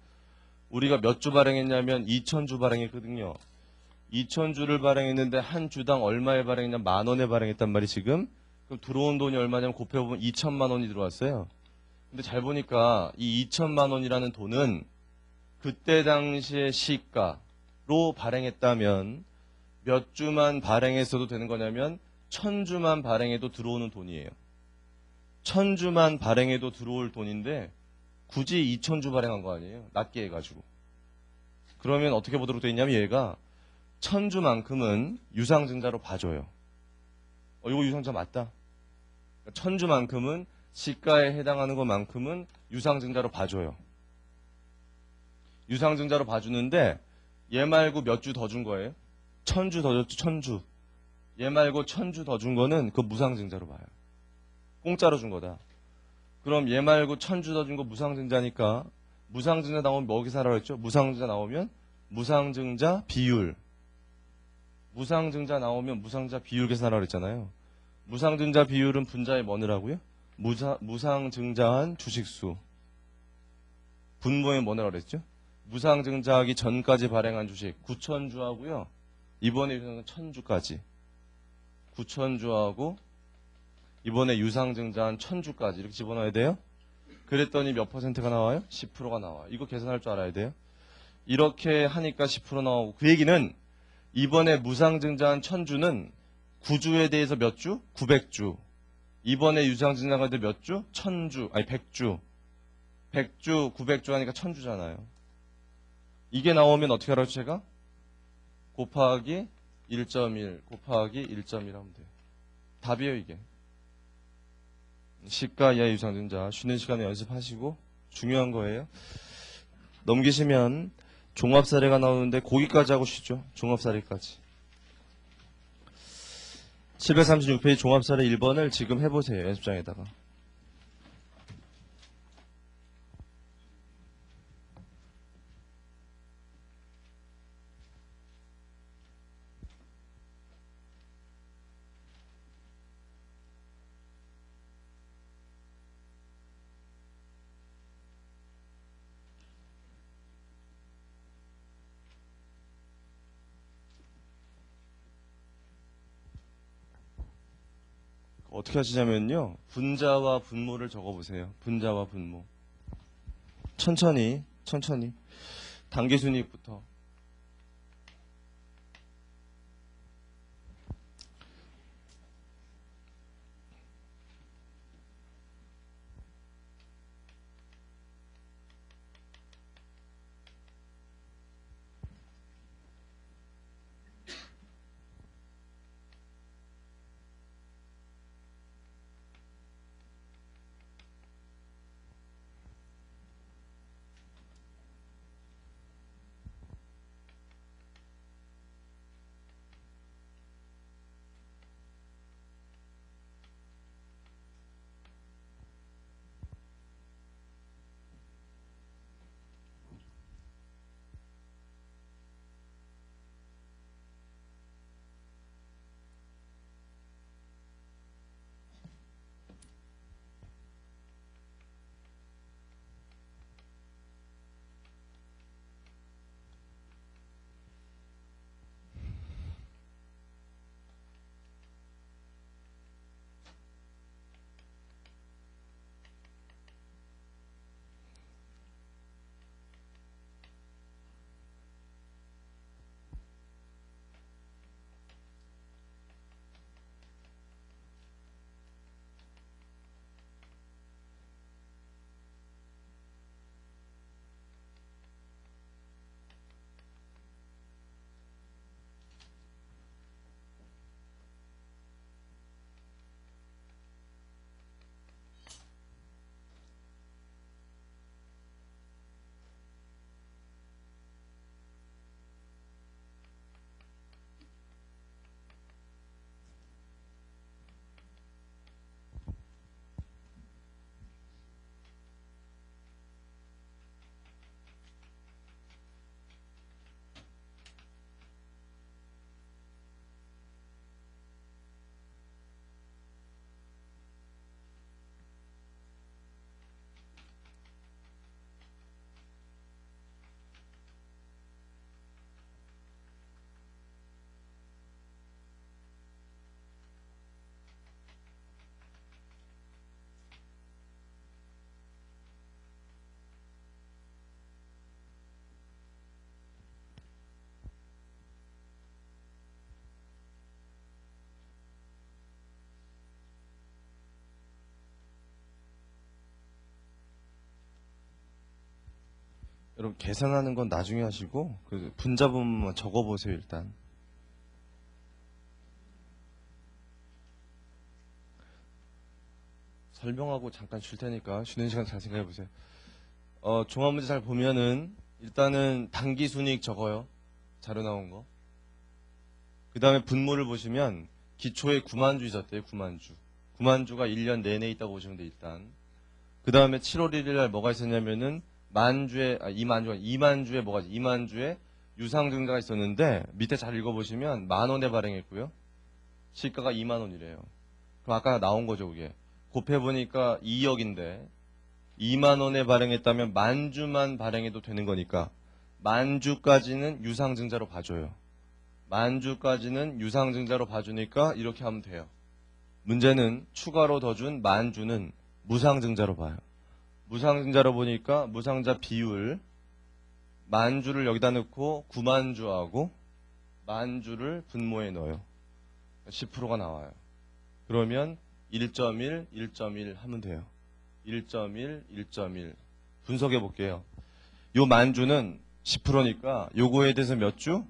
우리가 몇 주 발행했냐면 2,000주 발행했거든요. 2,000주를 발행했는데 한 주당 얼마에 발행했냐? 10,000원에 발행했단 말이 지금. 그럼 들어온 돈이 얼마냐면 곱해보면 2,000만 원이 들어왔어요. 근데 잘 보니까 이 2,000만 원이라는 돈은 그때 당시의 시가로 발행했다면 몇 주만 발행했어도 되는 거냐면 1,000주만 발행해도 들어오는 돈이에요. 1,000주만 발행해도 들어올 돈인데 굳이 2,000주 발행한 거 아니에요. 낮게 해가지고. 그러면 어떻게 보도록 되어 있냐면 얘가 1,000주만큼은 유상증자로 봐줘요. 이거 유상증자 맞다. 1,000주만큼은 시가에 해당하는 것만큼은 유상증자로 봐줘요. 유상증자로 봐주는데 얘 말고 몇 주 더 준 거예요? 1,000주 더 줬죠. 1,000주. 얘 말고 1,000주 더 준 거는 그 무상증자로 봐요. 공짜로 준 거다. 그럼 얘 말고 1,000주 더 준 거 무상증자니까 무상증자 나오면 뭐 계산하라고 했죠? 무상증자 나오면 무상증자 비율. 무상증자 나오면 무상증자 비율 계산하라고 했잖아요. 무상증자 비율은 분자에 뭐 넣으라고요? 무상증자한 주식수. 분모에 뭐 넣으라고 했죠? 무상증자하기 전까지 발행한 주식 9,000주하고요. 이번에 1,000주까지. 9,000주하고 이번에 유상증자한 1,000주까지 이렇게 집어넣어야 돼요. 그랬더니 몇 퍼센트가 나와요? 10%가 나와요. 이거 계산할 줄 알아야 돼요. 이렇게 하니까 10% 나오고 그 얘기는 이번에 무상증자한 1,000주는 9주에 대해서 몇 주? 900주. 이번에 유상증자가 될 몇 주? 1,000주. 아니 100주. 100주, 900주 하니까 1,000주잖아요. 이게 나오면 어떻게 하라고 제가? 곱하기 1.1 곱하기 1.1 하면 돼요. 답이에요 이게. 시가 이하 유상증자 쉬는 시간에 연습하시고 중요한 거예요. 넘기시면 종합사례가 나오는데 거기까지 하고 쉬죠. 종합사례까지. 736페이지 종합사례 1번을 지금 해보세요. 연습장에다가. 어떻게 하시냐면요. 분자와 분모를 적어보세요. 분자와 분모. 천천히. 단계순이익부터. 여러분 계산하는 건 나중에 하시고 그 분자 부분만 적어보세요. 일단 설명하고 잠깐 쉴 테니까 쉬는 시간 잘 생각해보세요. 종합문제 잘 보면은 일단은 단기순이익 적어요. 자료 나온 거. 그 다음에 분모를 보시면 기초에 9만주 있었대요. 9만주. 9만주가 1년 내내 있다고 보시면 돼 일단. 그 다음에 7월 1일 날 뭐가 있었냐면은 2만주에 뭐가 있지? 2만주에 유상증자가 있었는데 밑에 잘 읽어보시면 10,000원에 발행했고요. 시가가 2만원이래요. 그럼 아까 나온 거죠 그게. 곱해보니까 2억인데 2만원에 발행했다면 10,000주만 발행해도 되는 거니까 10,000주까지는 유상증자로 봐줘요. 10,000주까지는 유상증자로 봐주니까 이렇게 하면 돼요. 문제는 추가로 더 준 10,000주는 무상증자로 봐요. 무상증자로 보니까 무상자 비율 10,000주를 여기다 넣고 9만주하고 10,000주를 분모에 넣어요. 10%가 나와요. 그러면 1.1, 1.1 하면 돼요. 1.1, 1.1 분석해 볼게요. 요 10,000주는 10%니까 요거에 대해서 몇 주?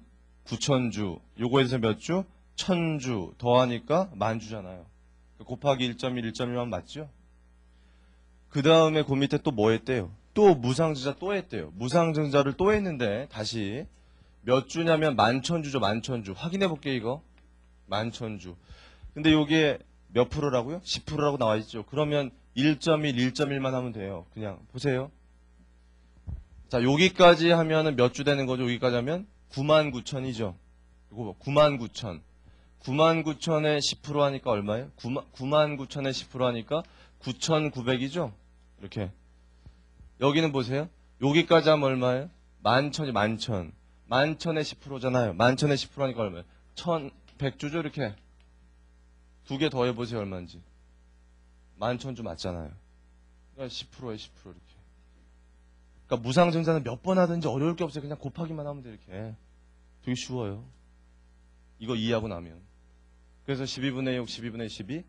9,000주. 요거에 대해서 몇 주? 1,000주 더하니까 10,000주잖아요. 곱하기 1.1, 1.1하면 맞죠? 그 다음에 그 밑에 또 뭐 했대요? 또 무상증자 또 했대요. 무상증자를 또 했는데 다시 몇 주냐면 11,000주죠. 11,000주. 확인해 볼게요 이거. 11,000주. 근데 요게 몇 프로라고요? 10%라고 나와 있죠. 그러면 1.1, 1.1만 하면 돼요. 그냥 보세요. 자 여기까지 하면은 몇 주 되는 거죠? 여기까지 하면 99,000이죠. 이거 99,000. 99,000에 10% 하니까 얼마예요? 99,000에 10% 하니까 9,900이죠? 이렇게. 여기는 보세요. 여기까지 하면 얼마예요? 11,000이 11,000. 11,000에 10%잖아요. 11,000에 10% 하니까 얼마예요? 1,100주죠? 이렇게. 두 개 더해보세요. 얼마인지. 11,000주 맞잖아요. 그러니까 10%에 10% 이렇게. 그러니까 무상증자는 몇 번 하든지 어려울 게 없어요. 그냥 곱하기만 하면 돼, 이렇게. 되게 쉬워요. 이거 이해하고 나면. 그래서 12분의 6, 12분의 12.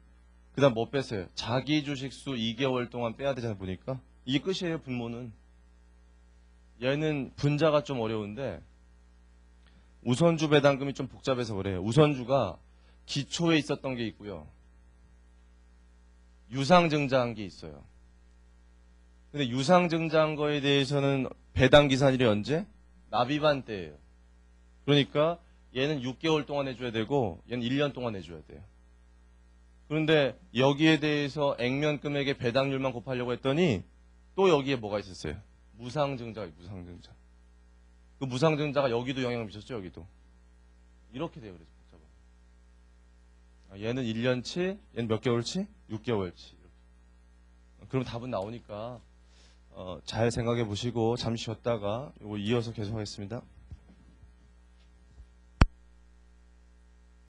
그 다음 뭐 뺐어요? 자기 주식수 2개월 동안 빼야 되잖아요, 보니까. 이게 끝이에요, 분모는. 얘는 분자가 좀 어려운데, 우선주 배당금이 좀 복잡해서 그래요. 우선주가 기초에 있었던 게 있고요. 유상증자한 게 있어요. 근데 유상증자한 거에 대해서는 배당 기산일이 언제? 납입한 때예요. 그러니까 얘는 6개월 동안 해줘야 되고 얘는 1년 동안 해줘야 돼요. 그런데 여기에 대해서 액면 금액의 배당률만 곱하려고 했더니 또 여기에 뭐가 있었어요? 무상증자가 무상증자. 그 무상증자가 여기도 영향을 미쳤죠, 여기도. 이렇게 돼요, 그래서 복잡하게. 얘는 1년치, 얘는 몇 개월치? 6개월치. 그럼 답은 나오니까 잘 생각해 보시고 잠시 쉬었다가 이거 이어서 계속하겠습니다.